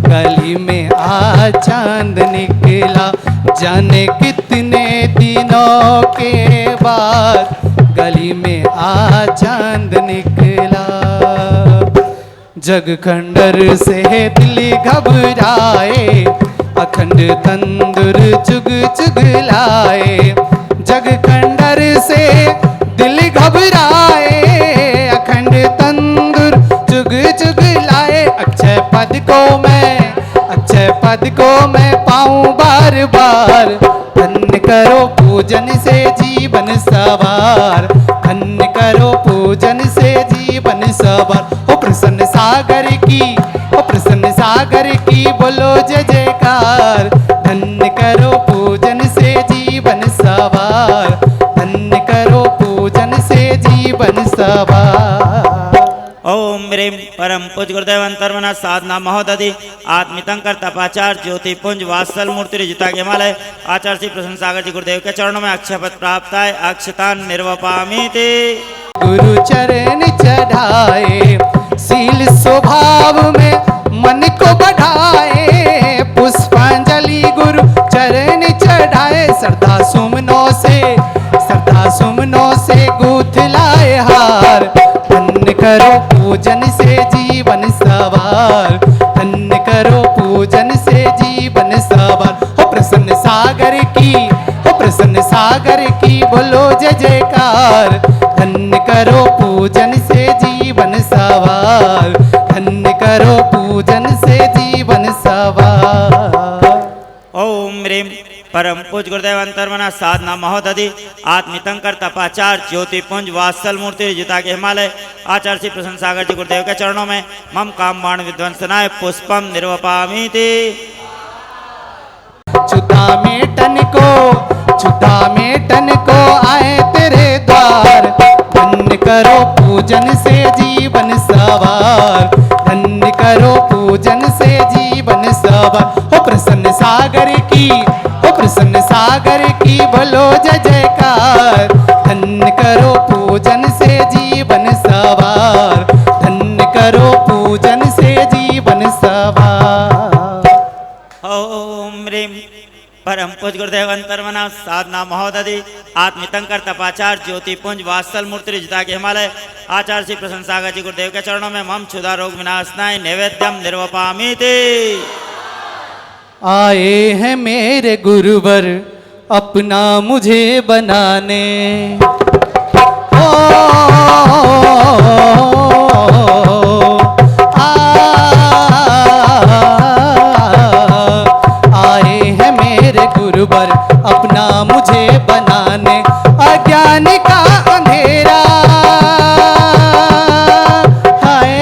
गली में आ चांद निकला। जाने कितने दिनों के बाद गली में आ चांद निकला। जग खंडर से दिल घबराए, अखंड तंदुर चुग चुगलाए। जग खंडर से दिल घबराए, अखंड तंदुर चुग चुगलाए। अक्षय पद को मैं पाऊं बार बार, धन्य करो पूजन से जीवन सवार, धन्य करो पूजन से जीवन सवार। ओ प्रसन्न सागर की बोलो जय जयकार, धन्य करो पूजन से जीवन सवार, धन्य करो पूजन से जीवन सवार। ओम ह्रीं परम पूज गुरुदेव अंतर्मना साधना महोदधि आत्मितंकर तपाचार ज्योति पुंज वात्सल मूर्ति रिजिता के हिमालय आचार्य श्री प्रसन्न सागर जी गुरुदेव के चरणों में अक्षयपद प्राप्त है अक्षतान निर्वपामि ते। गुरु चरण चढ़ाए, सील स्वभाव में मन को बढ़ाए, पुष्पांजलि गुरु चरण चढ़ाए। श्रद्धा सुमनों से गूथ लाए हार, धन्य करो पूजन से जीवन सवार, धन्य करो पूजन से जीवन सवार। हो प्रसन्न सागर की बोलो जय जयकार, धन्य करो पूजन से जीवन सवार, धन्य करो पूजन से जीवन सवार। ओम ह्रीं परम पूज गुरुदेव अंतर्मना साधना महोदधि आत्मितंकर तपाचार ज्योति पुंज वात्सल मूर्ति रिजिता के हिमालय आचार्य श्री प्रसन्न सागर जी गुरुदेव के चरणों में मम काम बाण विध्वंसनाय पुष्पम निर्वपामि ते। छुदा मेटन को आए तेरे द्वार, धन्य करो पूजन से जीवन सवार, धन्य करो पूजन से जीवन सवार। हो प्रसन्न सागर की बोलो जय जयकार, धन्य करो पूजन से जीवन सवार, धन्य करो पूजन से जीवन सवार। ओम ह्रीं परम पूज गुरुदेव अंतर्मना साधना महोदधि आत्मितंकर तपाचार ज्योति पुंज वात्सल मूर्ति रिजिता के हिमालय आचार्य श्री प्रसन्न सागर जी गुरुदेव के चरणों में मम क्षुधा रोग विनाशनाय नैवेद्यम निर्वपामि ते। आए हैं मेरे गुरुवर अपना मुझे बनाने, आए हैं मेरे गुरुवर अपना मुझे बनाने। अज्ञान का अंधेरा हाय,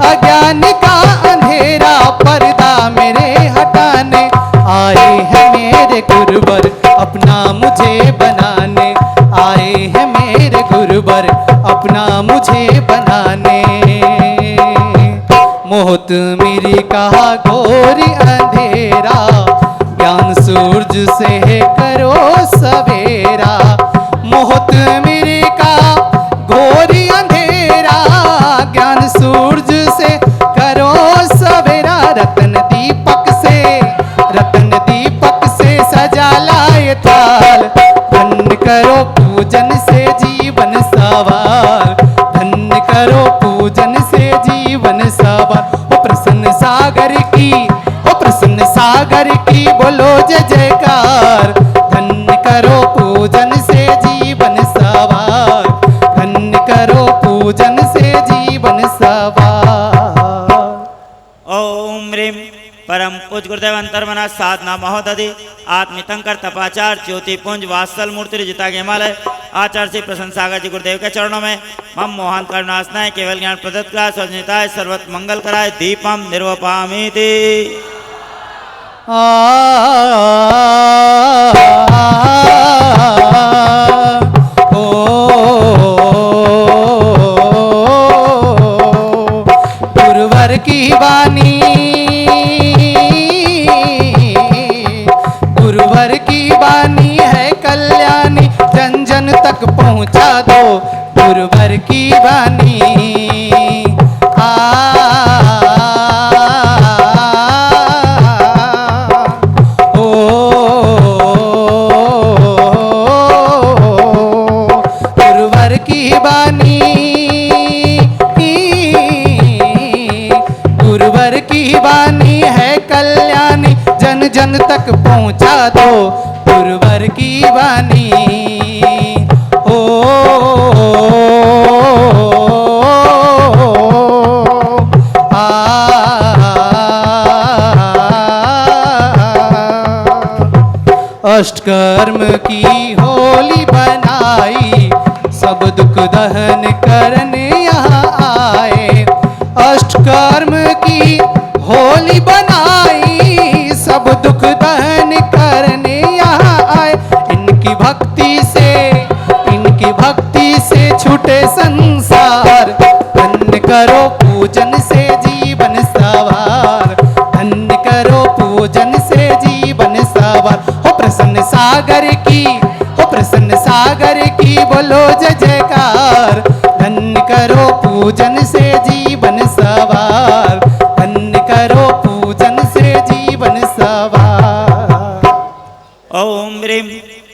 अज्ञान का अंधेरा पर्दा मेरे हटाने। आए हैं मेरे गुरुवर अपना मुझे बनाने, आए हैं मेरे गुरुवर अपना मुझे बनाने। मोहत मेरी कहा घोरी अंधेरा, ज्ञान सूरज से करो सवेरा। मोहत मेरी का घोरी अंधेरा, ज्ञान सूरज से करो सवेरा। रतन दीपक से सजा लाए थाल, धन्य करो पूजन से जीवन सवार, धन्य करो पूजन से जीवन सवार। ओ प्रसन्न सागर की, ओ प्रसन्न सागर की बोलो जय जयकार। धन्य करो पूजन से जीवन सवार, धन्य करो पूजन से जीवन सवार। ओम ह्रीं परम पूज गुरुदेव अंतर्मना साधना महोदधि आत्मितंकर तपाचार ज्योति पुंज वात्सल मूर्ति रिजिता के हिमालय आचार्य श्री प्रसन्न सागर जी गुरुदेव के चरणों में मम मोहन करुणासनाय केवल ज्ञान प्रदत्त कराय सजनिताय सर्वत मंगल कराय दीपम निर्वपामीति। गुरुवर की वाणी, गुरुवर की वाणी है कल्याणी, जन जन तक पहुंचा दो गुरुवर की वाणी। गुरुवर की वाणी, गुरुवर की वाणी है कल्याणी, जन जन तक पहुंचा दो गुरुवर की वाणी। ओ अष्टकर्म की होली बनाई, सब दुख दहन करने यहाँ आए। अष्टकर्म की होली बनाई, सब दुख दहन करने यहाँ आए। इनकी भक्ति से छूटे संसार, धन्य करो पूजन से जीवन सवार, धन्य करो पूजन से जीवन सवार। हो प्रसन्न सागर की, हो प्रसन्न सागर की बोलो जय जयकार। धन्य करो पूजन से जीवन सवार, धन्य करो पूजन से जीवन सवार। ओम ह्रीं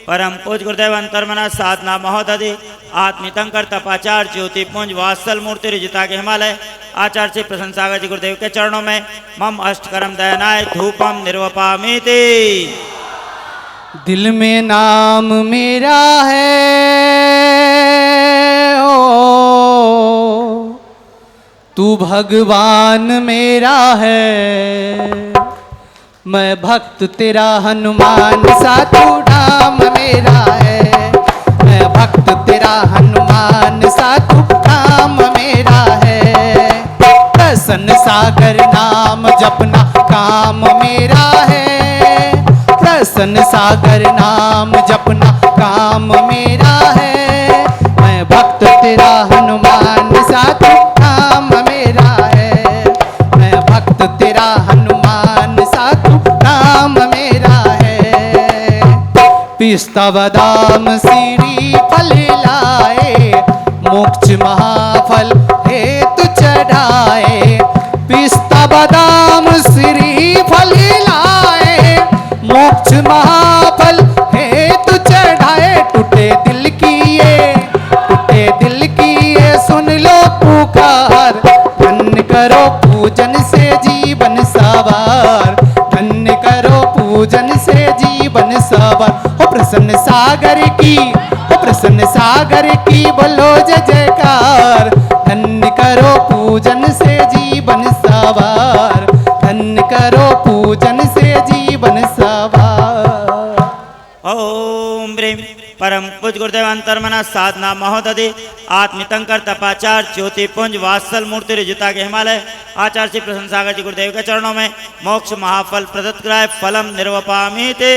परम पूज गुरुदेव अंतर्मना साधना महोदधि आत्मितंकर तपाचार ज्योति पुंज वात्सल मूर्ति रिजिता के हिमालय आचार्य श्री प्रसन्न सागर जी गुरुदेव के चरणों में मम अष्टकर्म दयनाय धूपम निर्वपामीति। दिल में नाम मेरा है ओ, तू भगवान मेरा है। मैं भक्त तेरा हनुमान सा, तू नाम मेरा है। मैं भक्त तेरा हनुमान सा, तू नाम मेरा है। प्रसन्न सागर नाम जपना काम मेरा है। प्रसन्न सागर नाम जपना काम मेरा है। मैं भक्त तेरा हनुमान सा, तू नाम मेरा है। मैं भक्त तेरा हनुमान सा, तू नाम मेरा है। पिस्ता बादाम सीरी फल लाए, मोक्ष महाफल हेतु चढ़ाए। पिस्ता बादाम सीरी फल लाए, मोक्ष महाफल हेतु चढ़ाए। टूटे दिल की ये सुन लो पुकार, धन्य करो पूजन से जीवन सवार, धन्य करो पूजन से जीवन सवार। हो प्रसन्न सागर की, हो प्रसन्न सागर की बोलो जय जयकार। धन्य करो पूजन से जीवन सवार, धन्य करो पूजन से जीवन सवार। ओम ह्रीं परम पूज गुरुदेव अंतर्मना साधना महोदधि आत्मितंकर तपाचार ज्योति पुंज वात्सल मूर्ति रिजिता के हिमालय आचार्य श्री प्रसन्न सागर जी गुरुदेव के चरणों में मोक्ष महाफल प्रदत्त कराय फलम निर्वपामीति।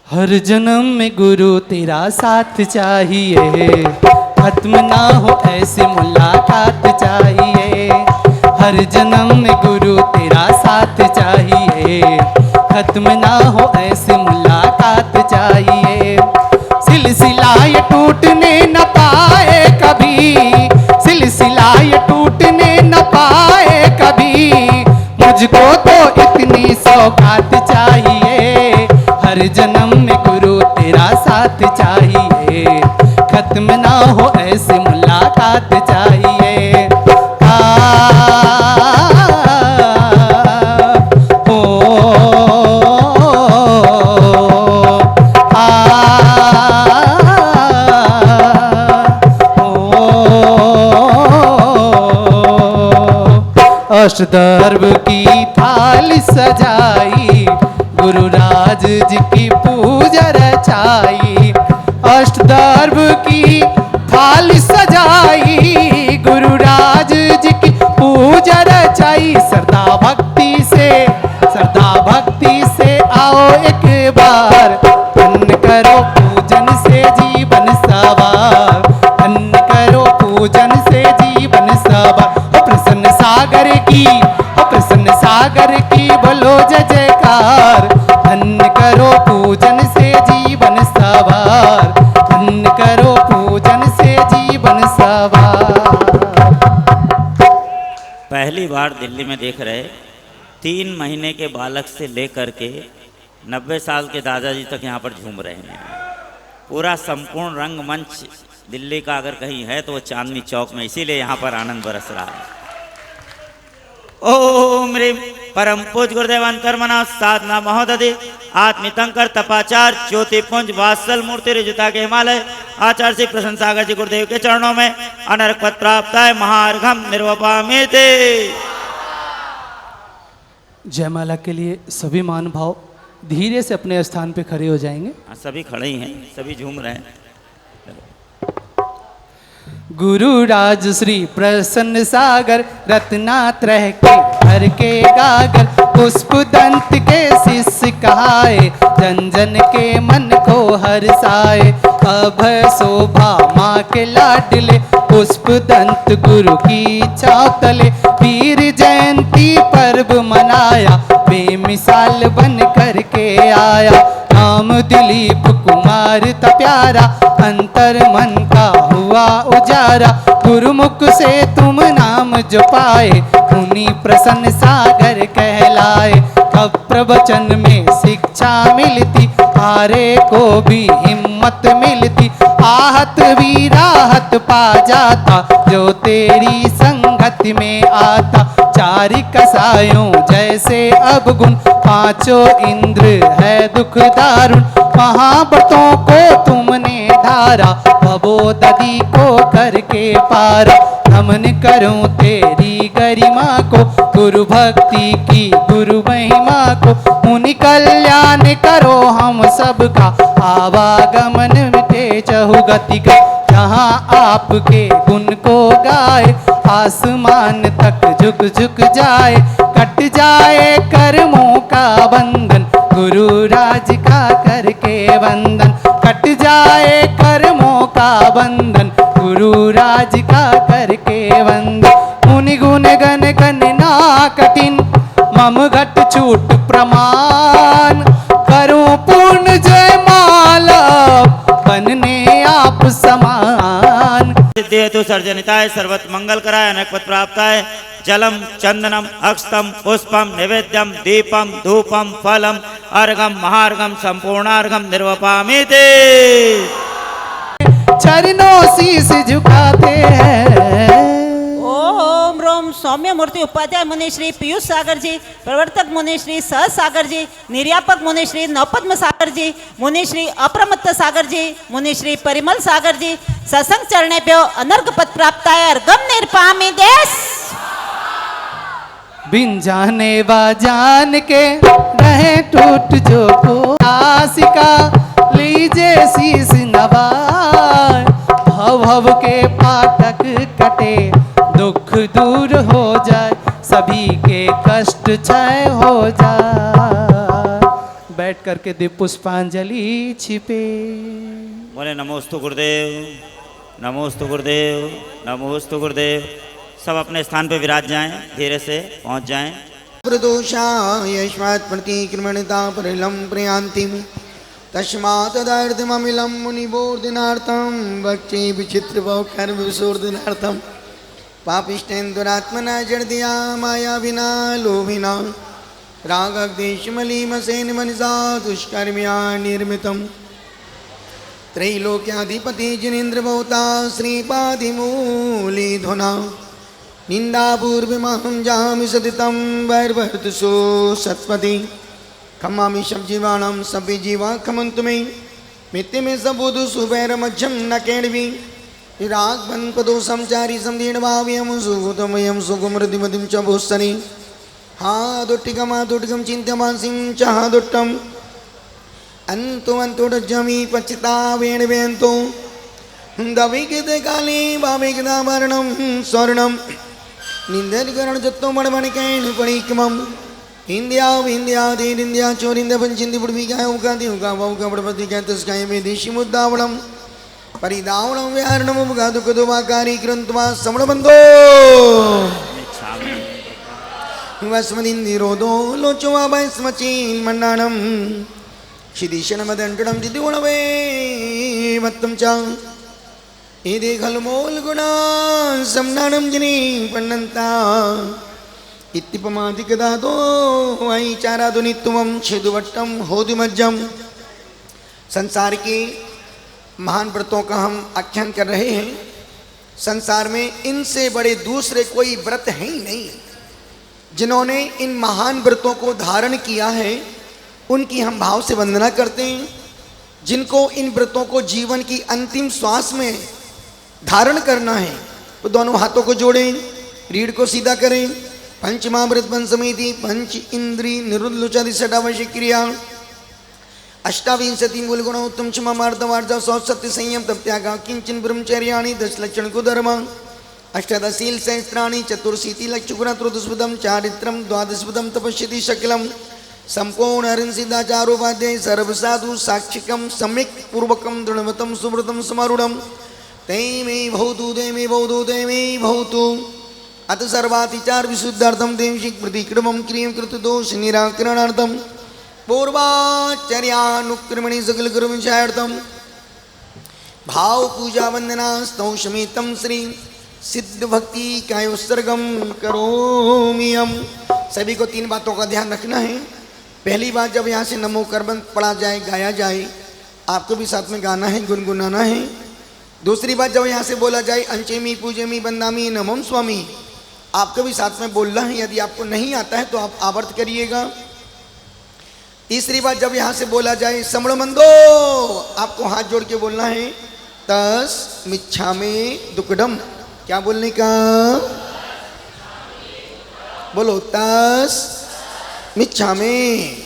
हर जन्म में गुरु तेरा साथ चाहिए, खत्म ना हो ऐसे मुलाकात चाहिए। हर जन्म में गुरु तेरा साथ चाहिए, खत्म ना हो ऐसे मुलाकात चाहिए। सिलसिला ये टूटने न पाए कभी, सिलसिला ये टूटने न पाए कभी। मुझको तो इतनी सौगात चाहिए, हर जन्म में गुरु तेरा साथ चाहिए, खत्म ना हो ऐसे मुलाकात चाहिए। अष्टदर्भ की थाल सजाई, गुरुराज जी की पूजा रचाई। अष्टदर्भ की थाल सजाई, गुरुराज जी की पूजा रचाई। श्रद्धा भक्ति से आओ एक बार, धन्य करो पूजन से जीवन सवार, धन्य करो पूजन से जीवन सवार। हो प्रसन्न सागर की बोलो जय जयकार, धन्य करो पूजन से जीवन सवार, धन्य करो पूजन से जीवन सवार। पहली बार दिल्ली में देख रहे 3 महीने के बालक से लेकर के 90 साल के दादाजी तक यहाँ पर झूम रहे हैं। पूरा संपूर्ण रंगमंच दिल्ली का अगर कहीं है तो वो चांदनी चौक में, इसीलिए यहाँ पर आनंद बरस रहा है। ओम ह्रीम परम पूज गुरुदेव अंतर्मना साधना महोदधि आत्मितंकर तपाचार ज्योतिपुंज वात्सल मूर्ति रिजुता के हिमालय आचार्य श्री प्रसन्न सागर जी गुरुदेव के चरणों में अनर्क पद प्राप्त है महार्घम निर्वपामिते। जयमाला के लिए सभी महानुभाव धीरे से अपने स्थान पे खड़े हो जाएंगे। सभी खड़े ही हैं, सभी झूम रहे हैं। गुरुराज श्री प्रसन्न सागर रत्नात्रय के हर के गागर, पुष्प दंत के शिष्य कहाए, जन जन के मन को हर्षाए। अभय शोभा माँ के लाडले, पुष्प दंत गुरु की चावतले। वीर जयंती पर्व मनाया, बेमिसाल बन करके आया। नाम दिलीप कुमार था प्यारा, अंतर मन का हुआ उजारा। गुरुमुख से तुम नाम जो पाए, उन्हीं प्रसन्न सागर कहलाए। अब प्रवचन में शिक्षा मिलती, हारे को भी हिम्मत मिलती। आहत भी राहत पा जाता, जो तेरी संगत में आता। चारि कसायों जैसे अवगुण, पांचों इंद्र है दुख दारुण। महाव्रतों को तुमने धारा, भवोदधि को करके पारा। नमन करूं तेरी गरिमा को, गुरु भक्ति की गुरु महिमा को। मुनि कल्याण करो हम सबका, आवागमन मिटे चहु गति का। जहाँ आपके गुण को गाए, आसमान तक झुक झुक जाए। कट जाए कर्मों का बंधन, गुरु राज का करके वंदन। कट जाए कर्मों का बंधन, गुरु राज का करके वंदन। मुनि गुण गण गणना कठिन, मम घट छूट प्रमाण। करो पूर्ण जय माला, बनने आप समान। सिद्धेतु सर्जनिताय सर्वत मंगल कराय अनेक पद प्राप्ताय। जलम चंदनम अक्षतम पुष्पम निवेद्यम दीपम धूपम फलम अर्घम महार्घम संपूर्णार्घम निर्वपामिते। चरणों शीश झुकाते हैं। ओम रोम सौम्य मूर्ति उपाध्याय मुनि श्री पीयूष सागर जी, प्रवर्तक मुनि श्री सहज सागर जी, निर्यापक मुनि श्री नवपद्म सागर जी, मुनि श्री अप्रमत्त सागर जी, मुनि श्री परिमल सागर जी। सत्संग चरणे पे अनर्घ पद प्राप्त है, अर्घम निर्पामी देश। बिन जाने वा जान के रहे टूट जो को आसिका। लीजे शीस नवार, भव भव के पाटक कटे। दुख दूर हो जाए, सभी के कष्ट क्षय हो जाए। बैठ करके दे पुष्पांजलि छिपे। बोले नमोस्तु गुरुदेव, नमोस्तु गुरुदेव, नमोस्तु गुरुदेव। सब अपने स्थान पे विराज जाएं, धीरे से पहुंच जाएं। प्रदोषाय स्वात् प्रतिक्रमणता परिलम प्रयांतिम, तस्मात् तदर्थममिलं मुनिबोधनार्थं। वक्षे विचित्र कर्म विशोधनार्थं। पापिष्टेन्दुरात्मना जड़दिया माया विना लोभिना। रागद्वेषमलीमसेन मनसा दुष्कर्म्या निर्मितम्। त्रैलोक्याधिपति जिनेन्द्र भवता श्रीपादिमूलीधुना। निन्दापूर्वमहं जामि सततं वैर्वर्तसो सत्पति। खमामि सब जीवाणां सभ्य जीवा खमन्तु मे। मित्य में सबुधु सुवैरमध्यं न केणवी। रागवन पदो संचारी समदीन भाव्यम सुगतमयम सुगमृतिमतिम च भूषणी हादुट्टिकमादुट्टिकम चिन्त्यमानसिं च हादुट्टम अंतुडज्जमी पचिता वेण वेन्तो दविकिते काले भाविकदाभरणं स्वर्णं निंदकरण जत्तो मणमणिकैन पणिकमं इंद्या चोरिंद्या पंचिंदी पुड़विकाय उकाति उका वौका पड़पति क्या तस्काय में देशी मुद्दावणम परिदावणम व्याहरणम उगादु कदुवाकारी ग्रंथवा समणबंधो वस्मदिंदिरोदो लोचवा वैस्मचीन मन्नानम शिदिशन मदंटणम जिदिवणवे मत्तम चा इदे खलमोल गुणा समनानम जनी पन्नंता इत्तिपमादिकदादो आई चारादुनित्वम छेदुवट्टम होदिमज्जम। संसार के महान व्रतों का हम आख्यान कर रहे हैं। संसार में इनसे बड़े दूसरे कोई व्रत है ही नहीं। जिन्होंने इन महान व्रतों को धारण किया है उनकी हम भाव से वंदना करते हैं। जिनको इन व्रतों को जीवन की अंतिम श्वास में धारण करना है वो दोनों हाथों को जोड़ें, रीढ़ को सीधा करें। पंचमामृत पंचमेति पंच इंद्री निरुद्लुचादि षडावश्य क्रिया अष्टाविंशति मूल गुण उत्तम क्षमा मार्दवार्जा सौ सत्य संयम तप त्यागा किंचन ब्रह्मचर्याणि 10 लक्षण को धर्म अष्टादशील सहस्त्राणि चतुर्शीति लक्षगुण त्रोदस्पदम चारित्रम द्वादशपदम तपस्यति शकलम संपूर्ण हरिन सिद्धाचारोपाध्याय सर्वसाधु साक्षिकम सम्यक पूर्वकम दृढ़वतम सुव्रतम समारूढ़म तै मे भवतु तै मे भवतु तै मे भवतु अत सर्वातिचार विशुद्धार्थम देवशिक प्रतिक्रमम क्रियम कृत दोष निराकरणार्थम पूर्वाचर्यानुक्रमणि सकल कर्मचार्थम भाव पूजा वंदना स्तौषमेतम श्री सिद्ध भक्ति कायोत्सर्गम करोमियम। सभी को 3 बातों का ध्यान रखना है। पहली बात, जब यहाँ से नमो करबंद पढ़ा जाए गाया जाए आपको भी साथ में गाना है, गुनगुनाना है। दूसरी बात, जब यहाँ से बोला जाए अंचेमी पूजेमी बंदामी नमोम स्वामी आपको भी साथ में बोलना है। यदि आपको नहीं आता है तो आप आवर्त करिएगा। तीसरी बात, जब यहाँ से बोला जाए समणमंदो आपको हाथ जोड़ के बोलना है तस मिच्छा में दुकड़म। क्या बोलने का? बोलो तस मिच्छा में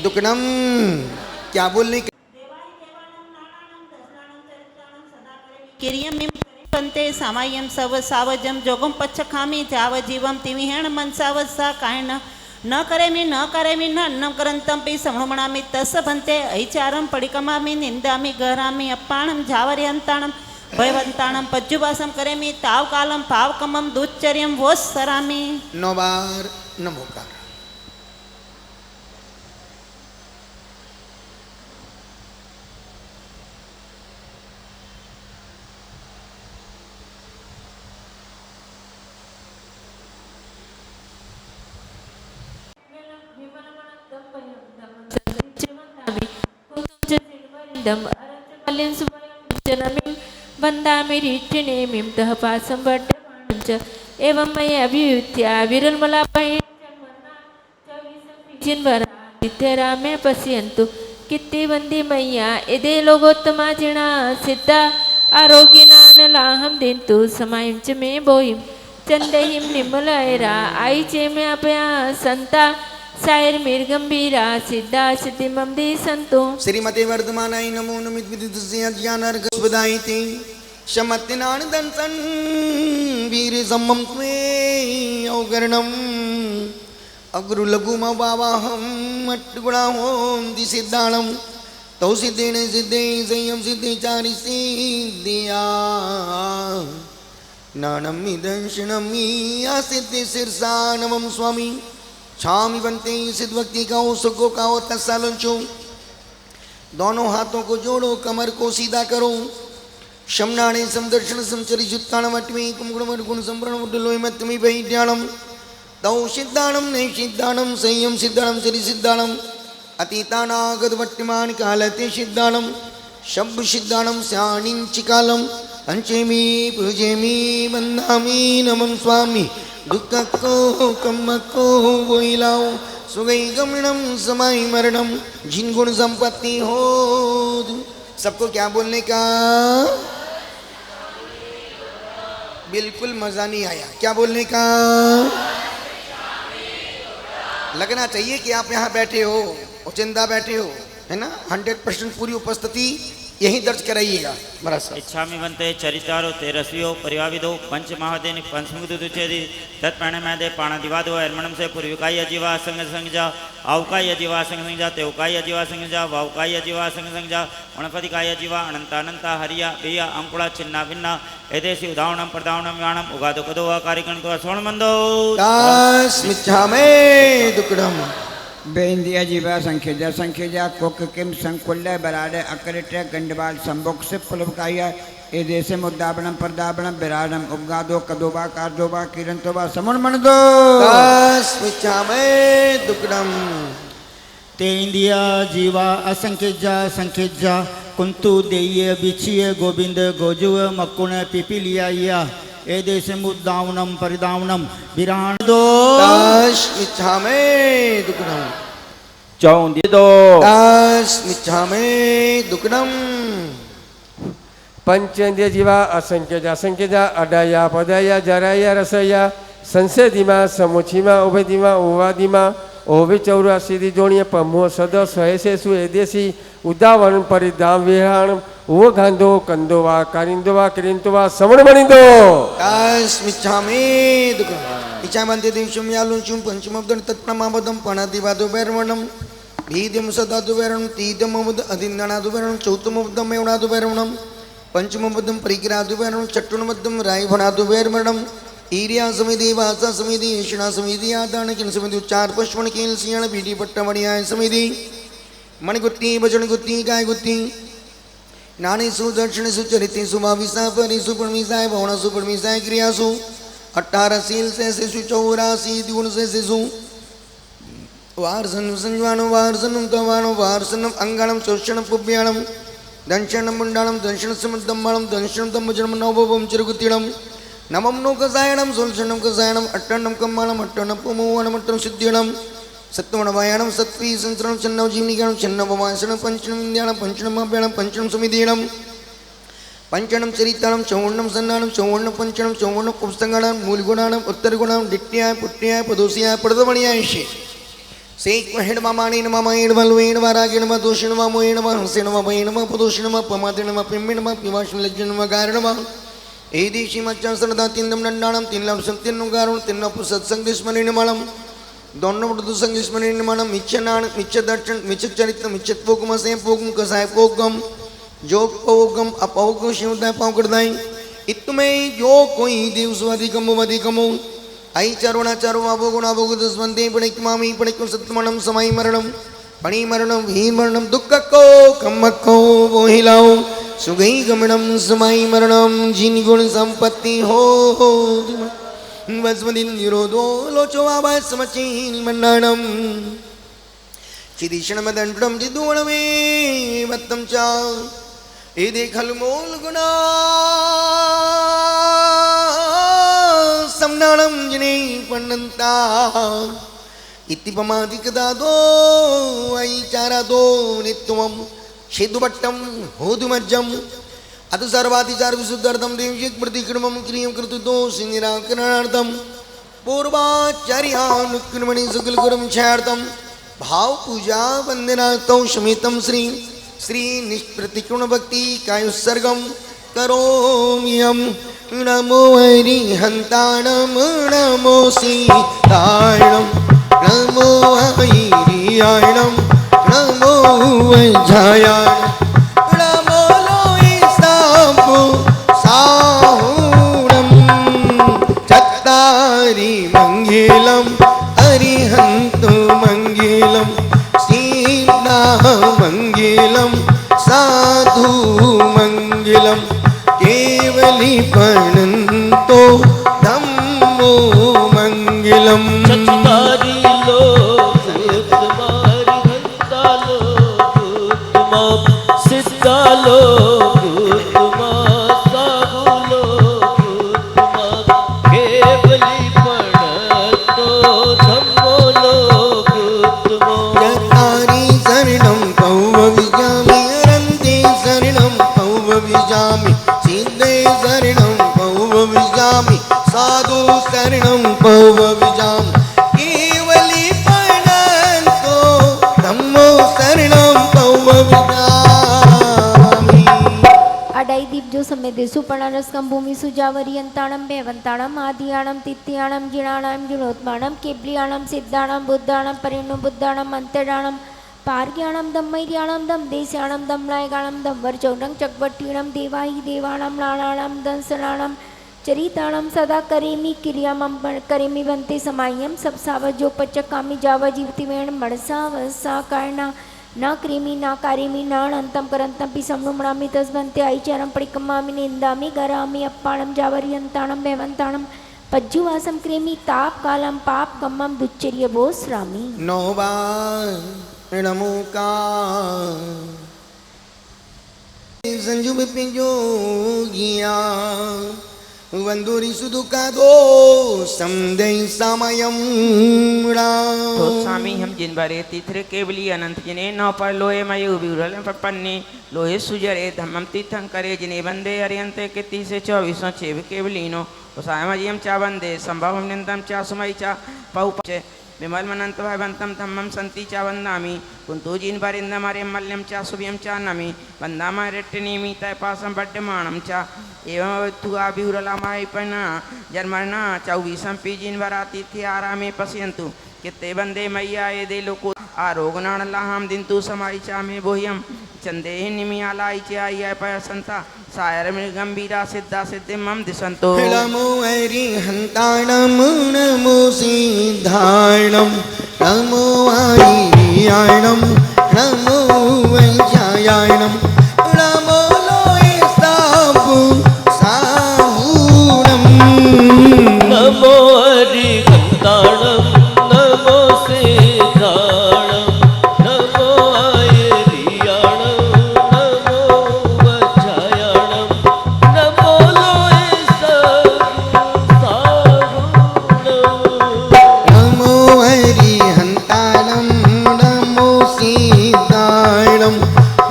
दुकड़म। क्या बोलने का? किरियम पंते सामायम सव सावजम जोगम पच्छखामी जाव जीवम तिविहेण मनसावसा कायन न करेमि न अन्नम करंतम पि समणमणामि तस भन्ते ऐचारम पडिकमामि निंदामि गहरामि अप्पाणम झावर्यंताणम भयवंताणम पज्जुवासम करेमि ताव कालम भावकमम दुच्चर्यम वोस्सरामि। 9 बार नमोकार। वंदामि रीठिनेमिं तः पासं वड्डमानं च एवं मयि अभियुत्या विरलमलापयिन्वरादित्यरामे पश्यन्तु कित्ति वन्दे मय्या यदे लोकोत्तमा जिणा सिद्धा आरोग्यनानलाहं दिन्तु समायं च मे बोहिं चन्देहिं निम्मलयरा आई चे मे अपया संता सायर मीर्गंभीरा सिद्धा सिद्धिमं दी संतो। श्रीमते वर्धमानाय नमो नमित विदितस्य ज्ञानार्घस्वदायिते शमत्तिनान दंसन वीर सम्मं त्वे औगर्णम अग्रु लघुम बावाहम मट्टुगुणा होम दि सिद्धाणम तौ सिद्धेन सिद्धे संयम सिद्धे चारि सिद्धिया नानम दंशनमी आसिद्धि सिरसा नमम स्वामी छामी बनते सिद्ध भक्ति का हो सुखो का हो तत्सालंचो। दोनों हाथों को जोड़ो, कमर को सीधा करो। शमनाणे समदर्शन समचरी जुत्ताणम अट्मी कुमगुण गुण संवरण उड्डलोय मत्मी वैद्याणम तौ सिद्धाणम नैषिद्धाणम संयम सिद्धाणम चरि सिद्धाणम अतीतानागत वर्तमान कालते सिद्धाणम शब्द सिद्धाणम स्याणिंचिकालम पंचमी पूजेमी वंदामी नमं स्वामी दुख को कम को बोइलाओ सुगई गमनम समाई मरणम जिन गुण संपत्ति हो। सबको क्या बोलने का? बिल्कुल मजा नहीं आया। क्या बोलने का? लगना चाहिए कि आप यहाँ बैठे हो और चिंता बैठे हो, है ना। 100% पूरी उपस्थिति यही दर्ज कराइएगा। महाराज साहब इच्छा में बनते चरितारो तेरस्वियो परिवाविदो पंच महादेव पंचमुखदुचेदी तत्प्राण मैदे पाणादिवादो अर्मणम से पूर्विकाय जीवा संग संगजा औकाय जीवा संग संगजा तेवकाय जीवा संगजा वावकाय जीवा संग संगजा अणपतिकाय जीवा अनंता हरिया बेया अंकुड़ा छिन्ना भिन्ना एदेसी उदाहरणम प्रदावणम याणम उगादो कदो कार्यकरण तो स्वर्णमंदो दास मिच्छामे दुक्कडम बेंदिया जीवा संख्यजा कोक किम संकुल्य बराडे अकरिटे गंडवाल संभोग से पुलवकाया ए देशे मुद्दाबणम प्रदाबणम बिराडम उगादो कदोबा कार्दोबा किरंतोबा समुन मनदो दास मिच्छामे दुक्कडम ते इंदिया जीवा असंख्यजा कुंतु देय बिछिय गोविंद गोजुव मकुण पिपिलिया ए देश मुद्दावनम परिदावनम विराण दो दास मिच्छामे दुक्कडम चौंदिदो दास मिच्छामे दुक्कडम पंचेंद्रिय जीवा असंख्यजा अडाया पदाया जराया रसया संसेदिमा समुचिमा उभेदिमा उवादिमा ओभि 84 जोड़िए पमो सद सहेसेसु एदेसी उदावन परिदाम विहाण वो गांधो कंदोवा कारिंदोवा किरिंतोवा समण मणिंदो दास मिच्छामे दुक्कडम इच्छा बनते दिवसम यालुंचुम पंचमब्दन तत्प्रमाबदम पणादिवादो वैरवणम भीद्यम सदादो वैरणम तीदमबद अधिन्नादो वैरणम चौथमबदम एवनादो वैरणम पंचमबदम परिग्रादो वैरणम चट्टुनबदम रायभनादो वैरणम ईरिया समिति वासा समिति ईशना समिति आदान किन समिति उच्चार पुष्पण कील सियाण पीटी पट्टमणियाय समिति मणिगुत्ती भजन गुत्ती गाय गुत्ती नानेसु दर्शनेसु चरितेषु भाविसा परिसु परमिसाय भवनसु परमिसाय क्रियासु 18 शील से 84 गुण से शिशु वारसनु संजवानो वारसनु तवानो वारसनम अंगाणम चोषणम पुब्याणम दंशनम मुंडाणम दंशन समदम्माणम दंशनम तमजनम नवभवम चिरगुतिणम नमम नो कसायणम सोलशनम कसायणम अट्टनम कम्माणम अट्टनम पुमोवणम अट्टनम सिद्धिणम सत्वणवायणम सत्वी संसरणम चन्नव जीवनिगणम चन्नव वासणम पंचनम इंद्याणम पंचनम अभ्याणम पंचनम समिधीणम पंचनम चरिताणम चौवर्णम सन्नाणम चौवर्णम पंचनम चौवर्णम पुस्तकाणम मूलगुणाणम उत्तरगुणाम दिट्याय पुट्याय पदोसियाय पदमणियाय शे सेक हेड मामाणेन मामायेन बलवेन वारागेन मा दोषेन मा मोयेन मा हसेन मा भयेन मा पदोषेन मा पमादेन मा पिम्मेन मा पिवाशन लज्जन मा गारण मा एदेशी मच्चा सरदा तिंदम नंडाणम तिन्नम सत्यन गारण तिन्न सत्संग स्मरेण माणम दोन्नों संग स्मरेण माणम मिच्छनाण मिच्छ दर्शन मिच्छ चरित्र मिच्छ पोगम से पोगम कसाय पोगम जोग पोगम अपोगम शिवदाय पावकड़दाई इतमे जो कोई देव स्वाधिकम वधिकमो आई चरुणा चरु अभोगुण अभोग दस्वंदे पणिकमामी पणिकम सत्मणम समाई मरणम पणि मरणम ही मरणम दुख को कम को मोहिलाओ सुगई गमनम समाई मरणम जिन गुण संपत्ति हो वज्मदिन निरोधो लोचो आवाज समचीन मन्नाणम चिदिशण मदंडम जिदुवणवे वत्तम चा ए देखल मोल गुणा समनाणम जिने पन्नंता इति पमादिकदादो आई चारादो नित्यम शेदुभट्टम होदुमज्जम अत सर्वाधिचार विशुद्धार्थम देवजित प्रतिक्रमम क्रियम कर्तुतो सिंहिराकरणार्थम पूर्वाचार्यानुक्रमणि सुकुलकुरम छायार्थम भाव पूजा वंदनार्थौ शमितम श्री श्री निष्प्रतिकृण भक्ति कायुत्सर्गम करोम्यम नमो हरिहंताणम नमो सीतायणम नमो हरियायणम नमो वज्रायणम नमो लोहितांबु साहुणम चत्तारि मंगलम हरिहंतु मंगलम सीता मंगलम साधु मंगलम केवली पणंतो धम्मो मंगलम चत्तारि लोकुतमारि घंटालो कुतुमा सिद्धालो कुतुमा साहुलो कुतुमा केवली पणंतो धम्मो लोकुतमा शरणं पवविजां केवली प्रणन्तो धम्मो शरणं पवविजामि। अडाई दीप जो समय देशु पर्णारस्कम भूमि सुजावरियंताणम बेवंताणम आदियाणम तित्याणम जिणाणम जुणोत्माणम केबलियाणम सिद्धाणम बुद्धाणम परिणु बुद्धाणम अंतराणम पार्ग्याणम दम्मैर्याणम दम देश्याणम दमलायगाणम दमवर चौरंग चकवटीणम देवाहि देवाणम लाणाणम दंसनाणम चरिताणम सदा करेमी क्रियामम करेमी बनते समायम सब सावज जो पचक कामी जावा जीवती वेण मणसा वसा कारणा न क्रीमी न कारेमी नाणंतम करंतम पि समनुमणामि तस्बंते आईचारम पडिकम्मामि निंदामि गरामि अप्पाणम जावरियंताणम बेवंताणम पज्जुवासम क्रेमी ताप कालम पाप कम्मम दुच्चर्य बोस्रामि। नोवा नमोका संजु पिंजो गिया वंदुरी सुदुकादो समदे समयम तो स्वामी हम जिन बारे तीर्थरे केवली अनंत जिने नौ पर लोहे मयु विरल पन्ने लोहे सुजरे धम्मम तीर्थं करे जिने बंदे अरियंते के 30 से 24 छेव केवलीनो उसायमजियम चा बंदे संभवम निंदम चा सुमई चा पहुपचे विमल मनंत भवंतम धम्मम संति चा वंदामि कुंतु जिन बारिंद मारे मल्यम चा सुभ्यम चा नमि वंदामा रेट्टनीमि तय पासम बड्डमाणम चा एवं तु अभिहुरलामाय पना जन्मना 24 पी जिन वराती थी आरामे पश्यन्तु किते बंदे मैया ये दे लोको आरोगनाण लाहाम दिंतु समाई चा में बोह्यम चंदे निमियालाई चा आय पय संता सायर में गंभीरा सिद्धा सिद्धिमम दिसंतो नमो अरिहंताणम नमो सिद्धाणम नमो आयियाणम नमो वैजायाणम नमो लोहे सापु साहूणम नमो अरिहंताणम नमो सिद्धाणम नमो आयियाणम नमो वज्रायाणम नमो लोहे नमो अरिहंताणम नमो सिद्धाणम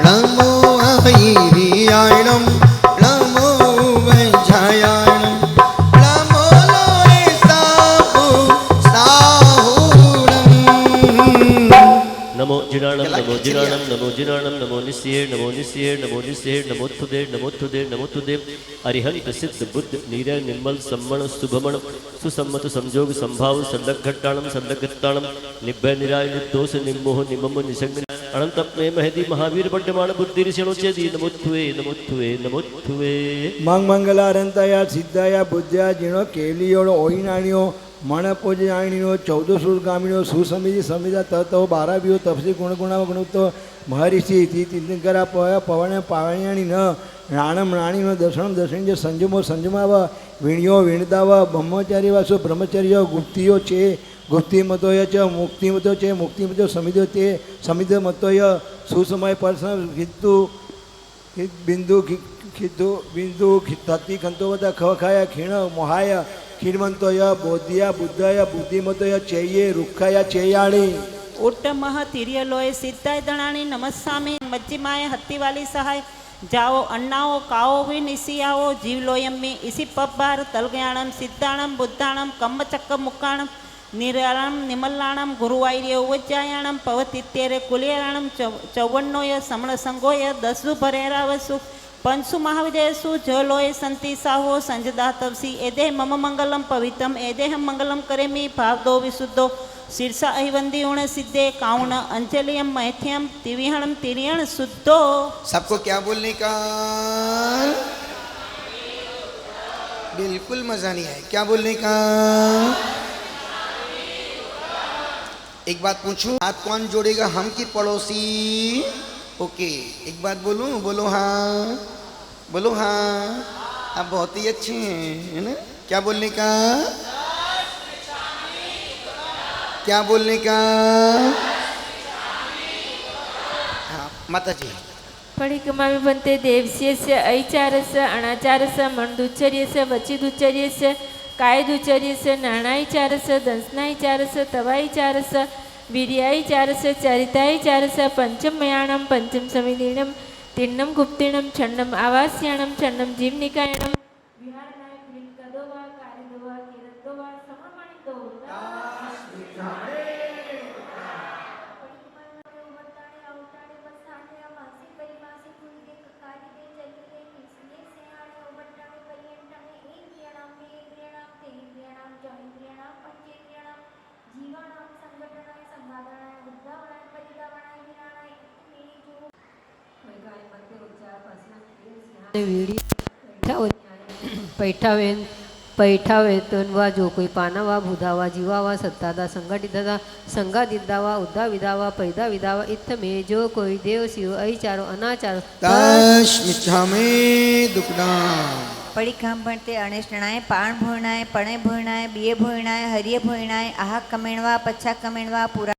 नमो आयियाणम नमो वैजायाणम नमो लोहे सापु साहूणम। नमो जिनाणम नमो जिनाणम नमो जिनाणम नमो निस्ये नमो निस्ये नमो निस्ये नमोत्थुदे नमोत्थुदे नमोत्थुदे अरिहंत सिद्ध बुद्ध नीर निर्मल सम्मण सुभमण सुसम्मत संजोग संभाव संलग्घट्टाणम संलग्घट्टाणम निभय निराय निर्दोष निम्मोह निमम निसंग अनंतप्मे महदी महावीर पड्डमाण बुद्धि ऋषणोचेदी नमोत्थुवे नमोत्थुवे नमोत्थुवे मंग मंगलारंतया सिद्धाया बुद्ध्या जिणो केलियोड़ो ओइनाणियो मण पूजयाणियो 14 सुरगामिणियो सुसमिति समिधा ततो 12 बियो तपसी गुणगुणा गुणुतो महर्षि तीर्थंकरा पवन पावण्याणि न राणम राणिनो दर्शनम दर्शनिज संजमो संजमाव वीणियो वीणदाव ब्रह्मचारी वासु ब्रह्मचर्य गुप्तियो चे गुप्ति मतोय च मुक्ति मतो चे मुक्ति मतो समिधो ते समिध मतोय सुसमय पर्सन हितु हित बिंदु खिदु बिंदु खितति खंतोवदा खवखाय खीण मोहाय खीणवंतोय बोधिया बुद्धय बुद्धिमतोय चेये रुखाय चेयाणी उत्तमः तिर्यलोय सिद्धाय दणाणी नमस्सामि मज्जिमाय हत्तीवाली सहाय जाओ अन्नाओ काओ भी निसियाओ जीवलोयम में इसी पब्बार तलगयाणम सिद्धाणम बुद्धाणम कम्मचक्क मुक्काणम निराणम निमल्लाणम गुरुवार्य उज्जायाणम पवतित्यरे कुलियाणम चौवन्नोय समण संगोय दसु भरेरावसु पंचसु महाविजयसु जलोय संति साहो संजदा तवसी एदे मम मंगलम पवित्रम एदेहम मंगलम करेमि भावदो विशुद्धो शीर्षा अहिवंदी उण सिद्धे काउण अंजलियम मैथ्यम तिविहणम तिरियण शुद्धो। सबको क्या बोलने का? बिल्कुल मजा नहीं आया। क्या बोलने का? एक बात पूछूं, हाथ कौन जोड़ेगा? हम की पड़ोसी? ओके, एक बात बोलूं? बोलो हाँ, बोलो हाँ। आप बहुत ही अच्छे हैं, है ना? क्या बोलने का? क्या बोलने का? हाँ माता जी। पडिकमामि बनते देवस्यस्य ऐचारस्य अणाचारस्य मणदुच्चर्यस्य वचिदुच्चर्यस्य कायदुच्चर्यस्य नाणायचारस्य दंसनायचारस्य तवायचारस्य वीर्यायचारस्य चरितायचारस्य पंचमयाणं पंचम समिधीणं तिन्नं गुप्तिणं छन्नम आवास्याणं छन्नं जीवनिकायणं विहारनाय क्लीं कदोवा कारिदोवा किरत ભગવાન સમમાણી દો पैठावेतनवा जो कोई पानावा भूदावा जीवावा सत्तादा संघटितदा संघादिदावा उद्धा विदावा पैदा विदावा इत्थ में जो कोई देव शिव अचारो अनाचारो तस्मिच्छामि दुक्कडा पडिकाम भणते अणेष्टणाय पाण भोयणाय पणे भोयणाय बिये भोयणाय हरिये भोयणाय आहा कमेणवा पच्छा कमेणवा पुरा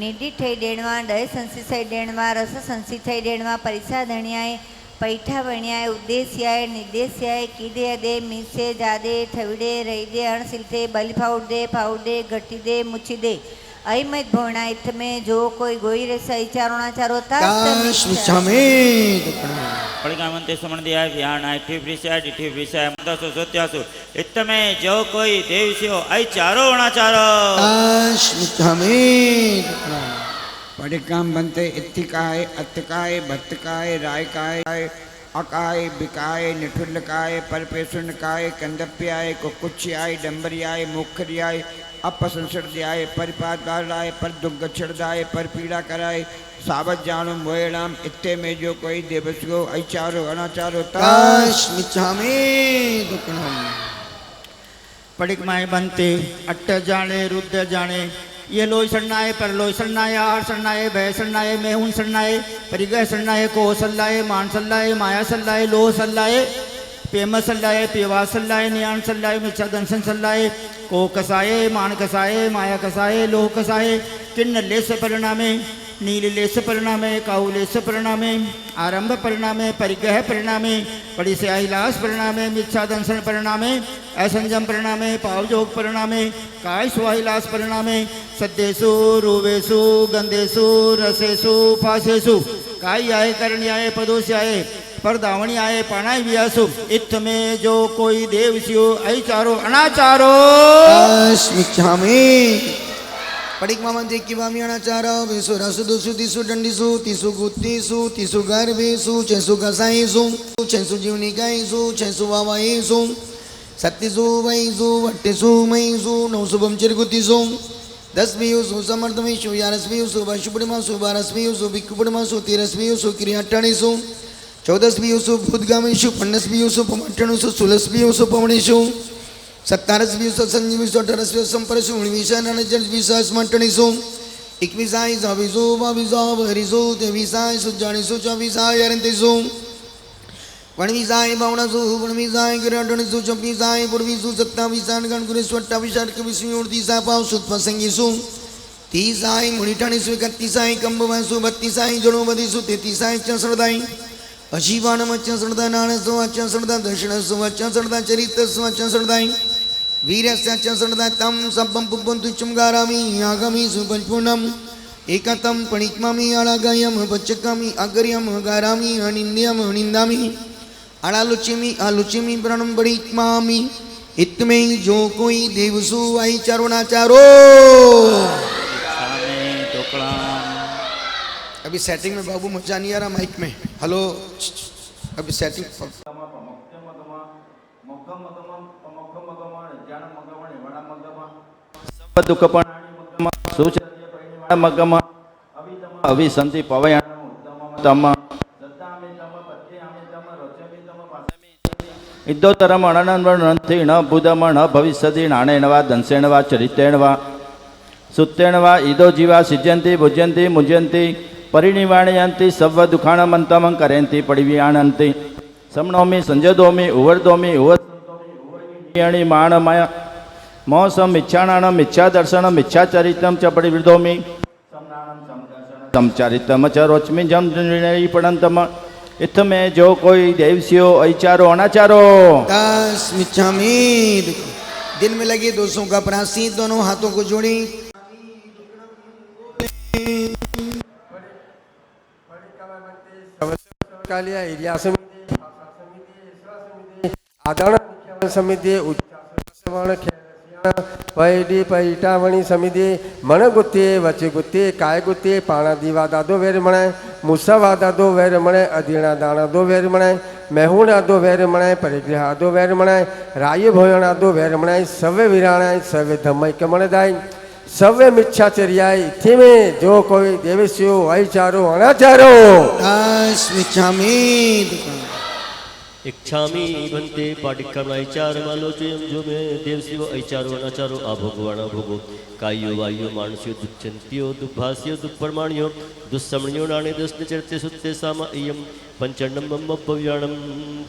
निडी ठई देणवा दय संसी થઈ દેણવા રસ સંસી થઈ દેણવા પરીક્ષા ધણ્યાય પૈઠા વણ્યાય ઉદ્દેશ્યાય નિર્દેશ્યાય કીદે દે મીસે જાદે થવિડે રહી દે અણસિલતે બલી ફાઉડ દે ઘટી દે મુછી દે અહિમત ભોણા ઇથ में जो कोई गोई रस चारोना चारो तस्मिच्छामि दुक्कडा पड़िकामंते सुमन दिया व्याणाय ठिवृषाय मंदसु सोत्यासु इत्थ में जो कोई देवस्यो आई चारो अणाचारो तस्मिच्छामि दुक्कडा पडिकाम बनते इत्तिकाय अत्तकाय भत्तकाय रायकाय अकाय बिकाय निठुल्लकाय परपेशुनकाय कंदप्याय कुकुच्याय डंबरियाय मुखरियाय अपसंसर्द्याय परिपादाय पर दुर्गच्छदाय पर पीड़ा कराय सावत जानू मोयणाम इत्ते में जो कोई देवस्यो अचारो अनाचारो तस्मिच्छामि दुक्कडा पडिकमाय बनते अट्ट जाने रुद्र जाने ये लोई सन्नाए पर लोई सन्नाए आहार सन्नाए भय सन्नाए मेहुन सन्नाए परिग्रह सन्नाए को सल्लाए मान सल्लाए माया सल्लाए लोह सल्लाए पेम सल्लाए पेवा सल्लाए नियान सल्लाए मिच्छा दंशन सल्लाए को कसाए मान कसाए माया कसाए लोह कसाए किन्न लेस परिणामे नील लेस परिणामे काऊ लेस परिणामे आरंभ परिणामे परिग्रह परिणामे पड़ी से अहिलास परिणामे मिच्छा दंशन परिणामे असंजम परिणामे पावजोग परिणामे काय स्वाहिलास परिणामे सद्देसु रूवेसु गंधेसु रसेसु फासेसु काय आए करण्याय पदोस्याय परदावणी आए पाणाय वियासु इत्थ में जो कोई देवस्यो अचारो अनाचारो तस्मिच्छामि पडिकमा मंते किवामि अनाचारो वेसु रसु दुसु तिसु दंडिसु तिसु गुत्तिसु तिसु गर्भेसु चेसु गसाईसु चेसु जीवनिकाईसु चेसु वावाईसु सत्तिसु वैसु वट्टिसु मईसु नौसुभम चिरगुतिसु दसवीसु समर्थमेषु यारस्वीसु वशुपड़मासु बारस्वीसु भिक्कुपड़मासु तेरस्वीसु क्रियाट्टणिसु चौदस्वीसु भूतगामीषु पन्नस्वीसु पमट्टणुसु सुलस्वीसु पवणेषु सत्तारस्वीसु संजीविसु अठारस्वीसु संपरसु उन्नीसु ननजस्वीसु स्मट्टणिसु इक्कीसाई सविसु बाविसु बहरिसु तेविसाई सुजानिसु चौबीसाई अरंतिसु वनविसाई बावनसु वनविसाई गिराटणिसु चौबीसाई पूर्वीसु सत्ताविसाई गणगुरेसु अट्ठाविसाई कविसु उनतीसाई पावसुत्पसंगिसु तीसाई मुनिटणिसु इकत्तीसाई कंबवसु बत्तीसाई जनोबदिसु तेतीसाई चंसरदाई अजीवानम चंसरदा नाणसु चंसरदा दर्शनसु चंसरदा चरितसु चंसरदाई वीरस्य चंसरदा तम सबं पुपंतु चुमगारामि आगामि सुपंचपूर्णम एकतम पणिक्मामि आलागायम पच्चकामि अगर्यम गारामि अनिंद्यम अनिंदामि आलालुचिमि आलुचिमि प्रणम पणिक्मामि इत्मे जो कोई देवसु आई चारोनाचारो अभी सेटिंग में बाबू मजा नहीं आ रहा माइक में हेलो अभी सेटिंग अभिसंति पवयम इद्दोतरम अनन्वर्णन्तेन बुधमण भविष्यति नाणेन वा दंसेन वा चरितेन वा सुत्तेन वा इदो जीवा सिज्यन्ति भुज्यन्ति मुज्यन्ति परिनिवाणयन्ति सव दुखाणमन्तमं करन्ति परिवियाणन्ति समनोमि संजदोमि उवर्दोमि उवर्दोमि माणमय मोसम इच्छाणानम इच्छा दर्शनम इच्छा चरितम च परिवृदोमि तम चरितम च रोचमि जम पड़ंतम इत्थ में जो कोई देवस्यो अचारो अनाचारो तस्मिच्छामि दिन में लगे दोस्तों का प्रायश्चित दोनों हाथों को जोड़ी कालिया एरिया समिति आदरण समिति पैडी पैटावणी समिति मन गुत्ते वच गुत्ते काय गुत्ते पाणा दीवा दादो वेर मणाय मुसावा दादो वेर मणाय अधीणा दाणा दो वेर मणाय मेहुणा दो वेर मणाय परिग्रह दो वेर मणाय राय भोयणा दो वेर मणाय सवे विराणाय सवे धमय कमण दाय सवे मिच्छाचर्याय थीमे जो कोई देवस्यो वैचारो अनाचारो इच्छामी भन्ते पाटिक्कम ऐचारमालोचयं जो मे देवशिव ऐचारो अनाचारो आभोगवाणा भोगो कायो वायो मानस्यो दुच्चन्त्यो दुर्भास्यो दुःपर्माण्यो दुस्समण्यो नाणे दस्नचरते सुत्ते साम इयं पंचण्डं मम्मव्याणं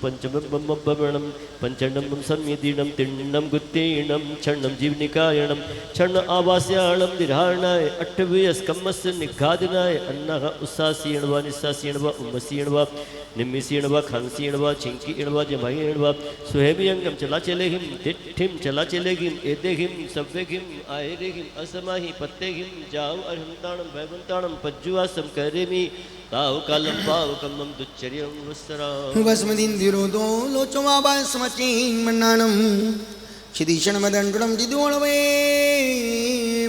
पंचमं मम्मव्याणं पंचण्डं मम संयदीनं तिण्णं गुत्तीणं छण्णं जीवनिकायणं छण्ण आवास्याणं निधारणाय अट्ठवीयस्कम्मस्य निघादिनाय अन्नः उस्सासीणवा निस्सासीणवा उम्मसीणवा निम्मिसीणवा खांसीणवा छिंकीणवा जमाईणवा सुहेबियंगम चला चलेहिम तिठिम चला चलेगिम एदेहिम सव्वेगिम आयरेगिम असमाहि पत्तेगिम जाव अरहंताणं वैवंताणं पज्जुवासम करेमि ताव कालम पाव कम्मम दुच्चर्यं वस्सरा वस्मदिंदिरोदो लोचवाबाय समचीन मन्नानं क्षिदिशण मदंडुडं दिदोळवे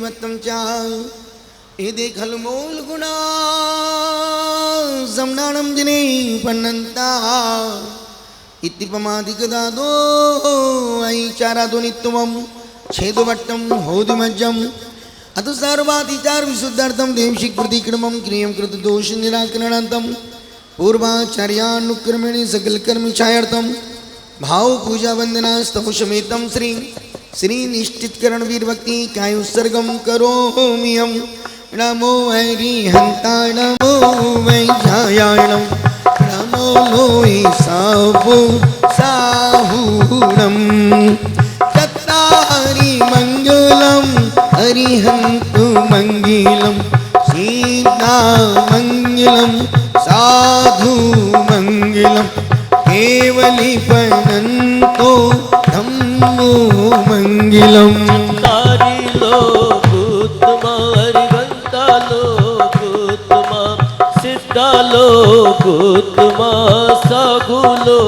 वत्तं चा एदे खलमोल गुणा जमनानं जिने पन्नंता इत्तिपमादिकदादो ऐचारादो नित्यमं छेदवट्टं होदिमज्जं अतु सर्वाधिचार विशुद्धार्थं देवशिक प्रतिक्रमं क्रियं कृत दोष निराकरणार्थं पूर्वाचार्यानुक्रमेण सकल कर्म छायार्थं भाव पूजा वंदना स्तव समेतं श्री निष्ठितकरण वीर भक्ति काय उत्सर्गं करोम्यं नमो हरिहंता नमो वैझायाणं नमो लोहि साहु साहुणं चत्तारि मंगलम हरिहंतु मंगलम सीता मंगलम साधु मंगलम केवली पनंतो धम्मो मंगलम कुतुमा सगुलो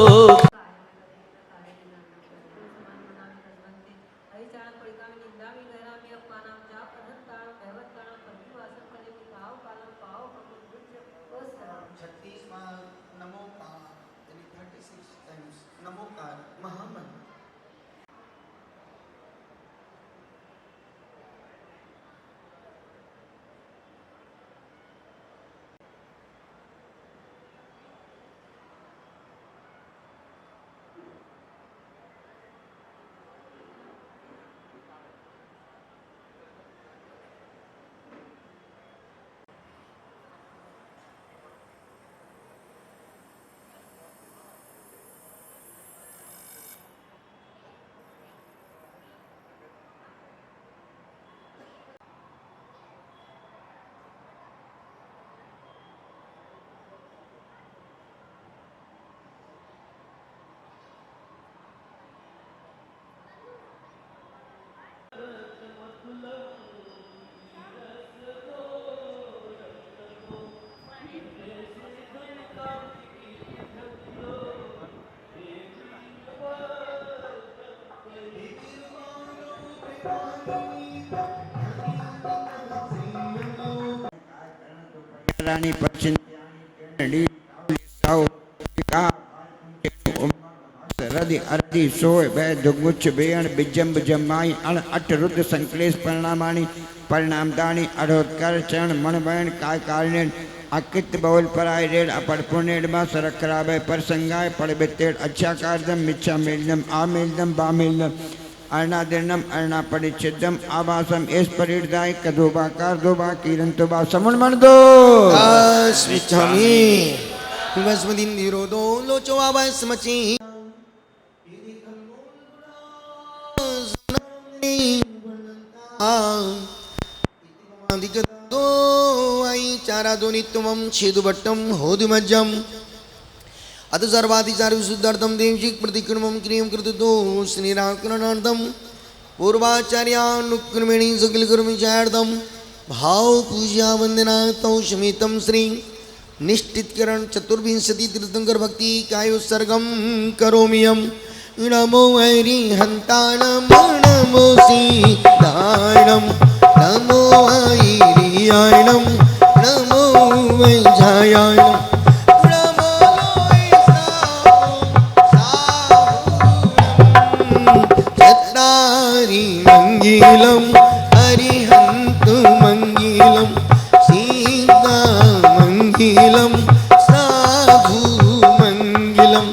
रानी पश्चिम रदि अरदि सोय वै दुगुच्छ बेण बिजम्ब जमाई अण अट रुद्र संक्लेश परिणामानि परिणामदानि अड़ोत्कर चरण मणवैण काय कारणेण अकित बौल पराय रेड अपड़ पुण्यड मा सरकरावे परसंगाय पड़बितेड अच्छा कार्यदम मिच्छा मेलदम आमेलदम बामेलदम अर्णादिर्णम अर्णा परिच्छिदम आवासम एस परिर्दाय कदोबा कारदोबा किरंतोबा समुन मर्दो अस्मिच्छामि वस्मदिंदिरोदो लोचवाबाय समची चारादो नित्यमं छेदुभट्टं होदिमज्जं अत सर्वाधिचार विशुद्धार्थं देवशिक प्रतिक्रमं क्रियं कृतो निराकरणार्थं पूर्वाचार्यानुक्रमेण सकलकर्मचार्थं भाव पूजा वंदना तौ समेतं श्री निष्ठितकरण चतुर्विंशति तीर्थंकर भक्ति कायोत्सर्गं करोम्यं नमो हरिहन्ताणं नमो सीताणं नमो आयिर्याणं नमो वैजायाणं नमो चत्तारि मङ्गिलं हरिहन्तु मङ्गिलं सीता मङ्गिलं साधु मङ्गिलं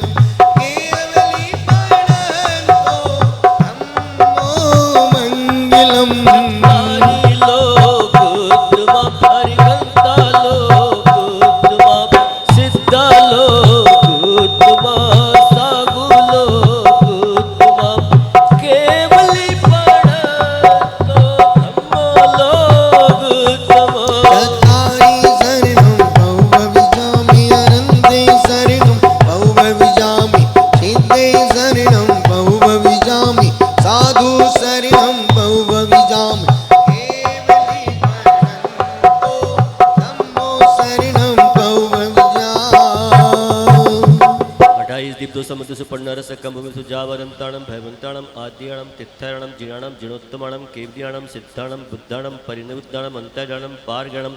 सुजावरंताणं भयवंताणं आद्याणं तिथारणं जिनाणं जिनोत्तमाणं केवल्याणं सिद्धाणं बुद्धाणं परिनिवृत्ताणं अंतर्याणं पारगणं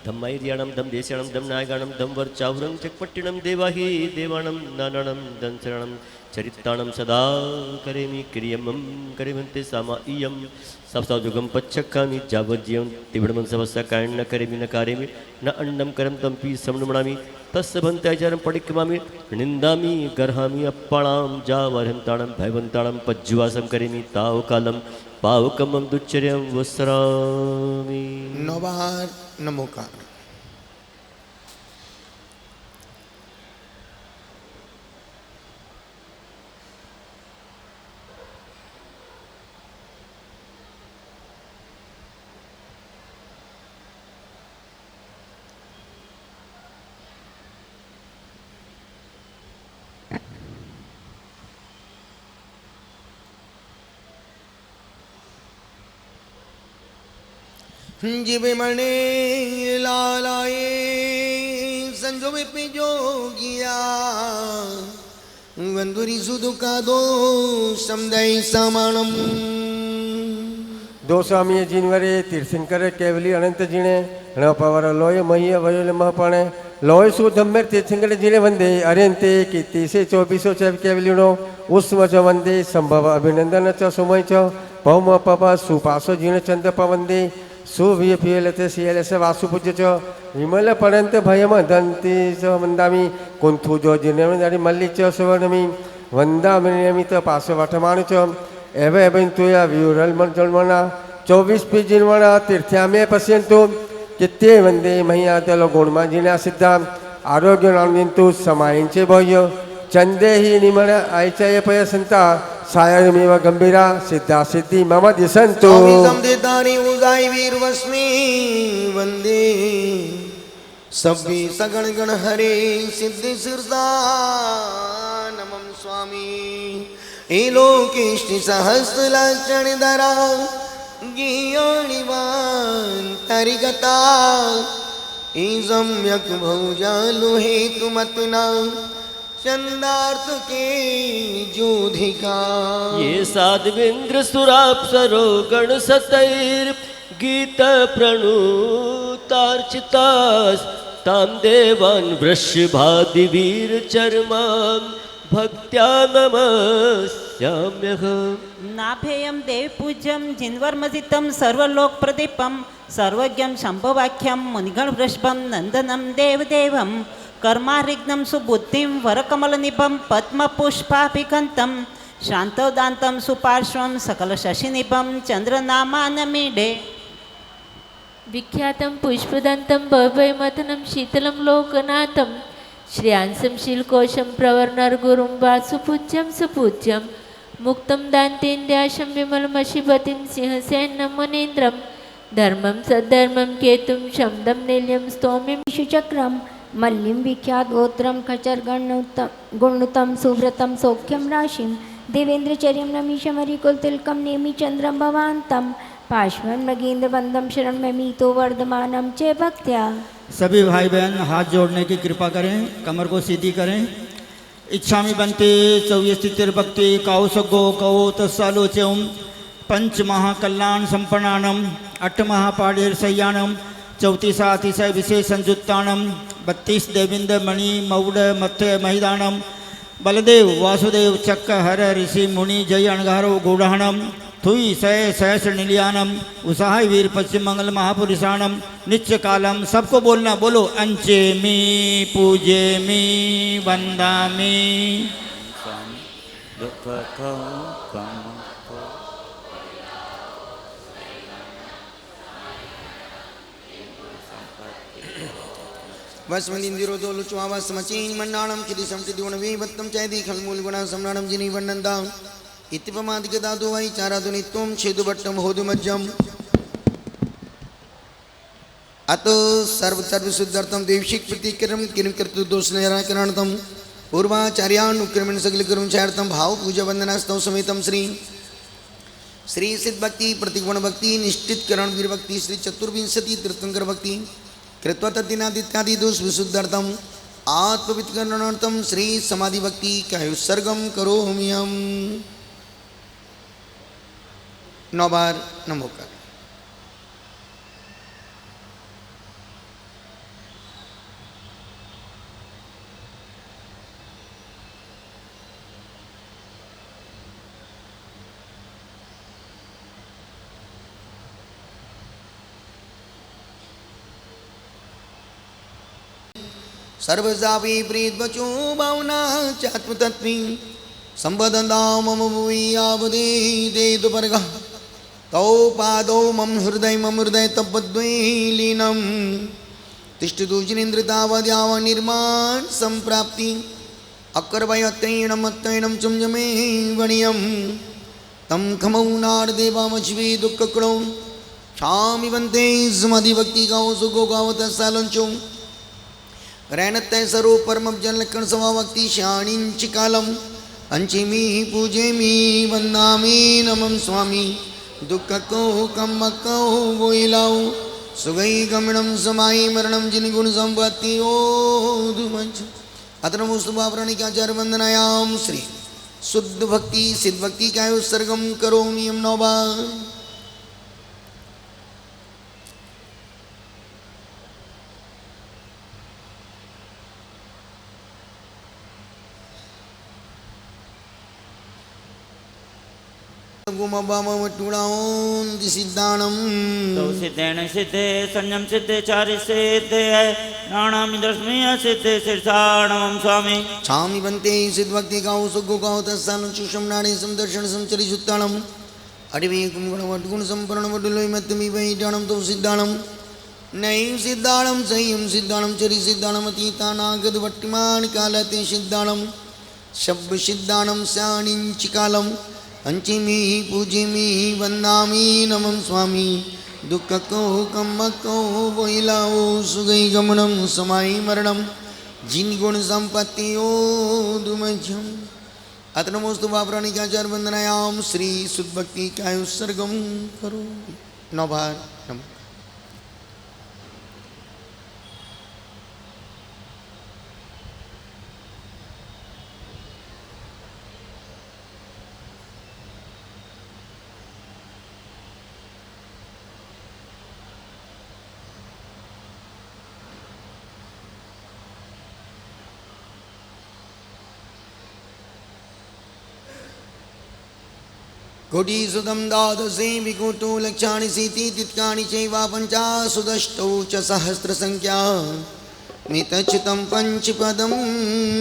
धम्मैर्याणं धम देशाणं धम नायगाणं धम वर्चावरं चक्पट्टिणं देवाहि देवाणं नानाणं दंसरणं चरित्राणं सदा करेमि क्रियमं करेमन्ते सामा इयं सप्ताजुगं पच्छक्कामि जावज्जीवं तिविडमं समस्या कायं न करेमि न कारेमि न अन्नं करं तंपि समनुमणामि तस्य भन्त्याचारं परिक्रमामि निन्दामि गर्हामि अप्पाणां जावरहन्ताणं भयवन्ताणं पज्जुवासं करेमि तावकालं पावकमं दुच्चर्यं वस्रामि। नवार नमोकार। जीवे मणे लालाए संजोवे पे जोगिया वंदुरी सुदुका दो समदय समानम। दो स्वामी जिनवरे तीर्थंकर केवली अनंत जिणे रणपवर लोय मह्य वयोल महपणे लोय सुधम्मेर तीर्थंकर जिणे वंदे अरियंते कीर्ति से 2400 केवलीनो उस्म च वंदे संभव अभिनंदन च सुमय च पौम पप सुपासो जिणे चंद पवंदे सुविय पियलते सियलसे वासुपूज्य च विमल पर्यंत भयम दंती च वंदामि कुंथु जो जिनेमि मल्ली च सुवर्णमि वंदामि नियमित पास वठमाणु च एव एवंतुया व्यूरल जन्मना 24 पी जिन्मना तीर्थ्यामे पश्यन्तु कित्ते वंदे मह्यातलो गुणमा जिना सिद्धा आरोग्य नामदिन्तु समायिंचे भय चंदे ही निमण आयचय पय संता सायमेव गंभीरा सिद्धा सिद्धि मम दिसन्तु। समदेदानी उजाई वीर वस्मी वंदे सभी सगण गण हरे सिद्धि सिरदा नमः स्वामी ए लोकेष्टि सहस्र लक्षण धरा ज्ञानिवान तरिगता ए सम्यक भौजालु हेतु मतना चंदार्थ के जोधिका ये साध्वेन्द्र सुराप्सरो गण सतैर गीत प्रणुतार्चितास ताम देवान वृषभादि वीर चर्मां भक्त्या नमस्याम्यहम्। नाभेयं देवपूज्यं जिन्वर्मजितं सर्वलोकप्रदीपं सर्वज्ञं शम्भवाख्यं मुनिगणवृषभं नन्दनं देवदेवं कर्मारिग्नं सुबुद्धिं वरकमलनिभं पद्मपुष्पाभिकन्तं शान्तोदान्तं सुपार्श्वं सकलशशिनिभं चन्द्रनामानमीडे। विख्यातं पुष्पदन्तं भवभयमथनं शीतलं लोकनाथं श्रेयांसं शीलकोशं प्रवर्णर्गुरुं वा सुपूज्यं सुपूज्यं मुक्तं दान्तेन्द्याशं विमलमशिपतिं सिंहसेनं मुनीन्द्रं धर्मं सद्धर्मं केतुं शब्दं निल्यं स्तोम्यं शुचक्रम मल्लिं विख्यात गोत्रम खचर गुणुतम सुव्रतम सौख्यम राशिम देवेंद्रचर्यम नमीशमरिकुल तिलकम नेमि चंद्रम भवांतम पार्श्वन मगेंद्र बंदम शरण में मीतो वर्धमानम चे भक्त्या। सभी भाई बहन हाथ जोड़ने की कृपा करें, कमर को सीधी करें। इच्छामि बंते चौयस्तिर्भक्ति काउ सगो कौ तस्सालोच्यम पंच महाकल्याण संपन्नानम अठ महापाड़ेर सयानम 34 अतिशय विशेष संयुक्तानम 32 देविंद मणि मौड़ मत्य महिदानम बलदेव वासुदेव चक्क हर ऋषि मुनि जय अणगारो गूढ़ाणम थुई सय सहस्र निलियानम उसाह वीर पश्चिम मंगल महापुरुषाणम नित्य कालम। सबको बोलना, बोलो अंचे मी पूजे मी वंदा मी। वस्मनिंदिरो दोलु चुआवास मचीन मंडाणम किदि समति दिवनवी वत्तम चैदी खलमूल गुणा सम्राणम जिनी वर्णंदा इतिपमादिक दादु वै चारादुनित्वम छेदु भट्टम होदु मज्जम अतो सर्व शुद्धार्थम देवशिक प्रतिक्रम किरम कर्तु दोष निराकरणतम पूर्वाचार्यान उक्रमण सगल कर्म चार्थम भाव पूजा वंदनास्तव समेतम श्री सिद्ध भक्ति प्रतिगुण भक्ति निष्ठित करण वीर भक्ति श्री चतुर्विंशति तीर्थंकर भक्ति कृत्वा तद्दिनादित्यादि दोष विशुद्धार्थम आत्मवित्करणार्थम श्री समाधि भक्ति का उत्सर्गम करोमि हम। 9 बार नमोकार। सर्वजावी प्रीतवचो भावना चात्मतत्वी संबदंदा मम भुवि आवदे दे दुपर्गा तौ पादौ मम हृदय तपद्वै लीनम तिष्ठतु जिनेन्द्रितावद्याव निर्माण संप्राप्ति अकर्वयत्तैणमत्तैणं चुंजमे वणियं तं खमौ नारदेवामज्वे दुःखकृणौ क्षामि वन्ते समाधि भक्ति गाओ सुगो गावत सालंचो रैनत्य सरो परम जन लक्षण सवा भक्ति श्याणिंच कालम अंचिमी पूजेमी वंदामी नमं स्वामी दुख को कम को वोइलाओ सुगई गमनम समाई मरणम जिन गुण संपत्ति ओ दुमंच अत्र मुस्तुभावरणी का चार वंदनायाम श्री शुद्ध भक्ति सिद्ध भक्ति का उत्सर्गम करोमि हम 9 बार। सिद्धाणम तो सिद्धेन सिद्धे संयम सिद्धे चारि सिद्धे नाणामि दशमी सिद्धे शीर्षाणम स्वामी छामि बंते सिद्ध भक्ति गाओ सुगो गाओ तस्सानं चुषम नाड़ी समदर्शन समचरि सुत्ताणम अडिवे गुण वटगुण संपर्ण वडलोय मत्तमी वैडाणम तो सिद्धाणम नैव सिद्धाणम संयम सिद्धाणम चरि सिद्धाणम अतीतानागद वट्टिमान कालते सिद्धाणम शब्द सिद्धाणम स्याणिंच कालम अंचिमी पूजिमी वंदामी नमं स्वामी दुख को कम को वोइलाओ सुगई गमनम समाई मरणम जिन गुण संपत्ति ओ दुमज्जम अत्र नमोस्तु बापराणी का चार वंदनायाम श्री शुद्ध भक्ति का उत्सर्गम करो 9 बार नमः। कोटि सुदम द्वादशे विकोटो लक्षाणि सीति तित्कानि चैव पञ्चाशुदष्टौ च सहस्र संख्या मितच्युतं पंचपदं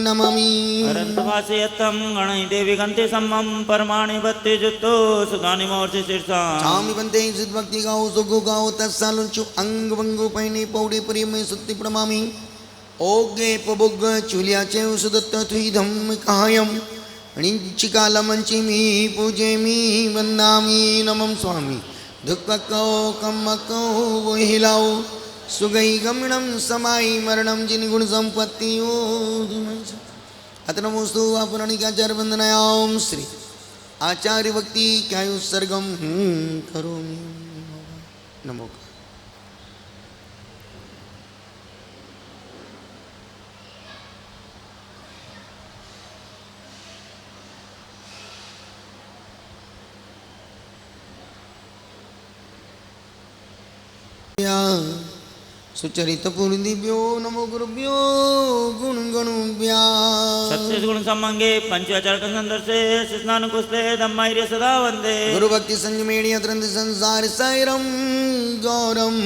नमामि। अरन्तवासयत्तं गणै देवी गन्ते सम्मं परमाणि भक्ति जुत्तो सुगानि मोर्चे शीर्षा स्वामी बंते सिद्ध भक्ति गाओ सुगो गाओ तत्सालुंचु अंग वंगु पैने पौड़े परिमय सुत्ति प्रणमामि ओगे पबुग चुलिया चे सुदत्त थुई धम्म कायम णिंचिकालमंचिमी पूजेमी वंदामी नमं स्वामी दुख को कम को वोहिलाओ सुगई गमनम समाई मरणम जिन गुण संपत्ति ओ अत्र नमोस्तु अपराणिकाचार्य वंदनायाम श्री आचार्य भक्ति क्या उत्सर्गम करोमि नमो। सुचरित दिव्यो नमो गुरुभ्यो गुण गणुभ्या सत्य गुण सम्मंगे पंचाचार संदर्शे स्नान कुस्ते धम्माइरे सदा वंदे गुरु भक्ति संयमेणी अत्रंत संसार साइरम गौरम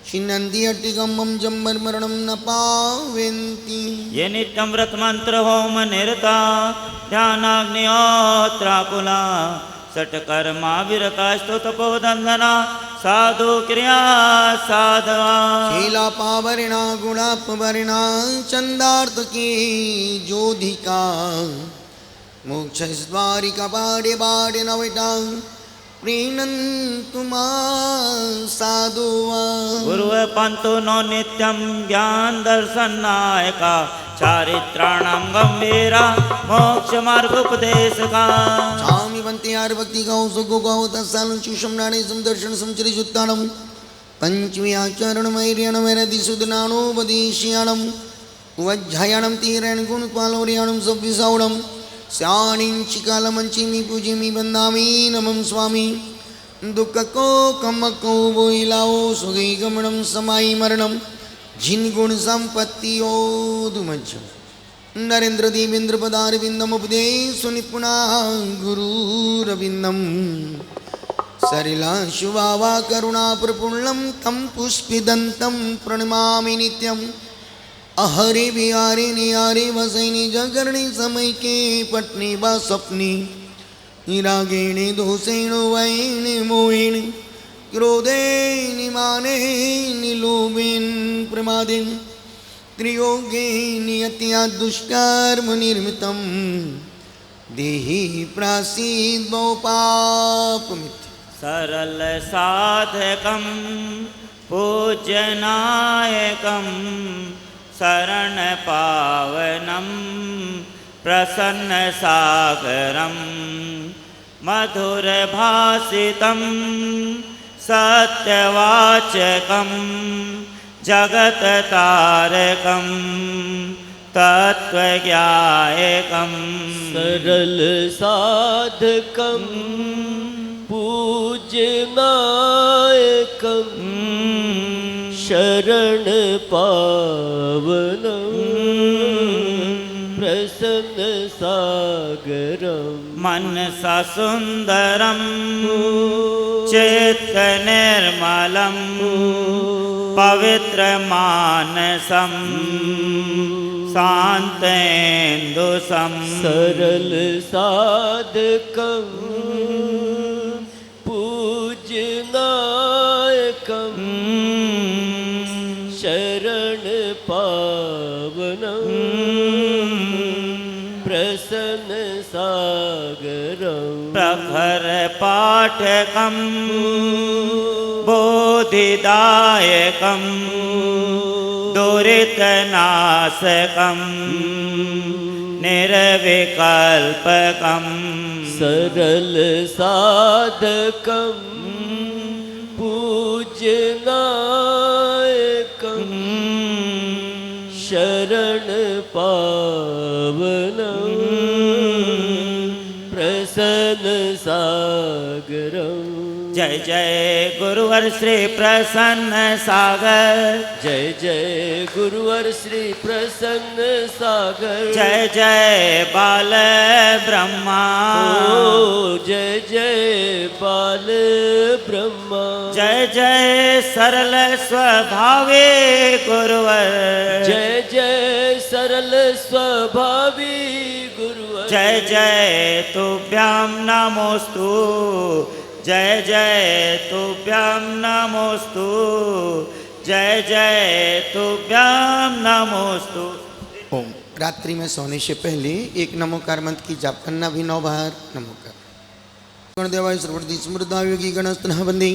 शिनंदी अट्टिगम्बम जम्बर मरणम न पावेन्ति ये नित्यं व्रत मंत्र होम निरता ध्यानाग्निहोत्राकुला सटकर्मा विरता स्तोतपोदंदना साधु क्रिया साधवा शीला पावरिणा गुणापवरिणा चंदार्थ की जोधिका मोक्ष द्वारिका बाड़े बाड़े नविटा प्रीणन्तु मां साधुवा गुरु पंतो नो नित्यं ज्ञान दर्शन नायका चारित्राणां गंभीरा मोक्ष मार्ग उपदेशका स्वामी बंते यार भक्ति गाओ सुगो गाओ तत्सालं सुषम नाणे समदर्शन समचरि जुत्ताणं पंचमी आचरण मैर्यण मैरदि सुदनानो बदिष्याणं उवज्झायणं तीरण गुण पालोर्याणं सव्विसावणं स्याणिंचि कालमंचिमि पूजिमि बन्दामि नमं स्वामी दुख को कम को बोइलाओ सुगै गमणं समाई मरणं जिन गुण संपत्ति ओदुमज्जम नरेंद्र देवेंद्र पदारविंदम उपदेश निपुणा गुरुरविंदम सरिला शुभावा करुणा प्रपूर्णम तम पुष्पिदंतम प्रणमामि नित्यम अहरे बिहारे नियारे वसैनी जगरणी समय के पटनी बा सपनी निरागेणे दोषेण वैण मोहिणी क्रोधेन मानेन लोभेन प्रमादेन त्रियोगेन यत्या दुष्कर्म निर्मितं देहि प्रासीदो पापमिति सरल साधकं पूजनायकं शरण पावनं प्रसन्न सागरं मधुर भासितं सत्यवाचकं जगत तारकं तत्त्वज्ञायकं सरल साधकं पूजनायकं शरण पावनं प्रसन्न सागरं मनसा सुंदरं चित्त निर्मलं पवित्र मानसं शांतेन्दुसं सरल साधकं पूजनायकं शरण पावनं प्रसन्न सागरं प्रखर पाठकं बोधिदायकं दुरितनाशकं निर्विकल्पकं सरल साधकं पूजनायकं शरण पावनं प्रसन्न सागरं जय जय गुरुवर श्री प्रसन्न सागर जय जय गुरुवर श्री प्रसन्न सागर जय जय बाल ब्रह्मा जय जय बाल ब्रह्मा जय जय सरल स्वभावे गुरुवर जय जय सरल स्वभावी गुरुवर जय जय तुभ्यां नमोस्तु जय जय तुभ्यां नमोस्तु जय जय तुभ्यां नमोस्तु। ओम रात्रि में सोने से पहले एक नमोकार मंत्र की जाप करना भी 9 बार नमोकार गणदेवाय सर्ववर्ती समृद्धा योगी गणस्तनः वंदे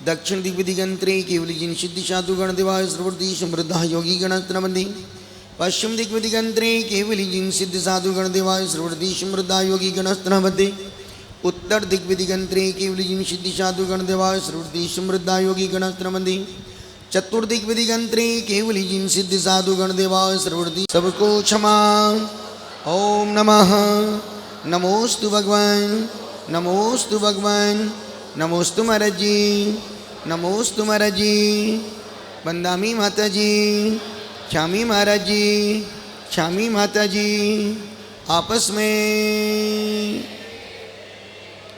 दक्षिण दिग्विदिगंत्रे केवली जिन सिद्धि साधु गणदेवाय सर्ववर्ती समृद्धा योगी गणस्तनः वंदे पश्चिम दिग्विदिगंत्रे केवली जिन सिद्धि साधु गणदेवाय सर्ववर्ती समृद्धा योगी गणस्तनः वंदे उत्तर दिग्विदिगंत्रे केवली जिन सिद्धि साधु गणदेवाय सर्ववर्ती समृद्धा योगी गणस्तनः वंदे चतुर्दिग्विदिगंत्रे केवली जिन सिद्धि साधु गणदेवाय सर्ववर्ती सबको क्षमा। ओम नमः नमोस्तु भगवान नमोस्तु भगवान नमोस्तु महाराज जी नमोस्तु महाराज जी, वंदामी माता जी, श्यामी महाराज जी, श्यामी माता जी। आपस में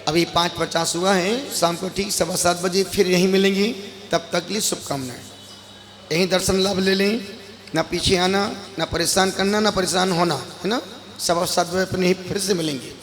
अभी 5:50 हुआ है, शाम को ठीक 7:15 बजे फिर यहीं मिलेंगे। तब तक के लिए शुभकामनाएं। यहीं दर्शन लाभ ले लें, ना पीछे आना, ना परेशान करना, ना परेशान होना, है ना। 7:15 बजे अपने ही फिर से मिलेंगे।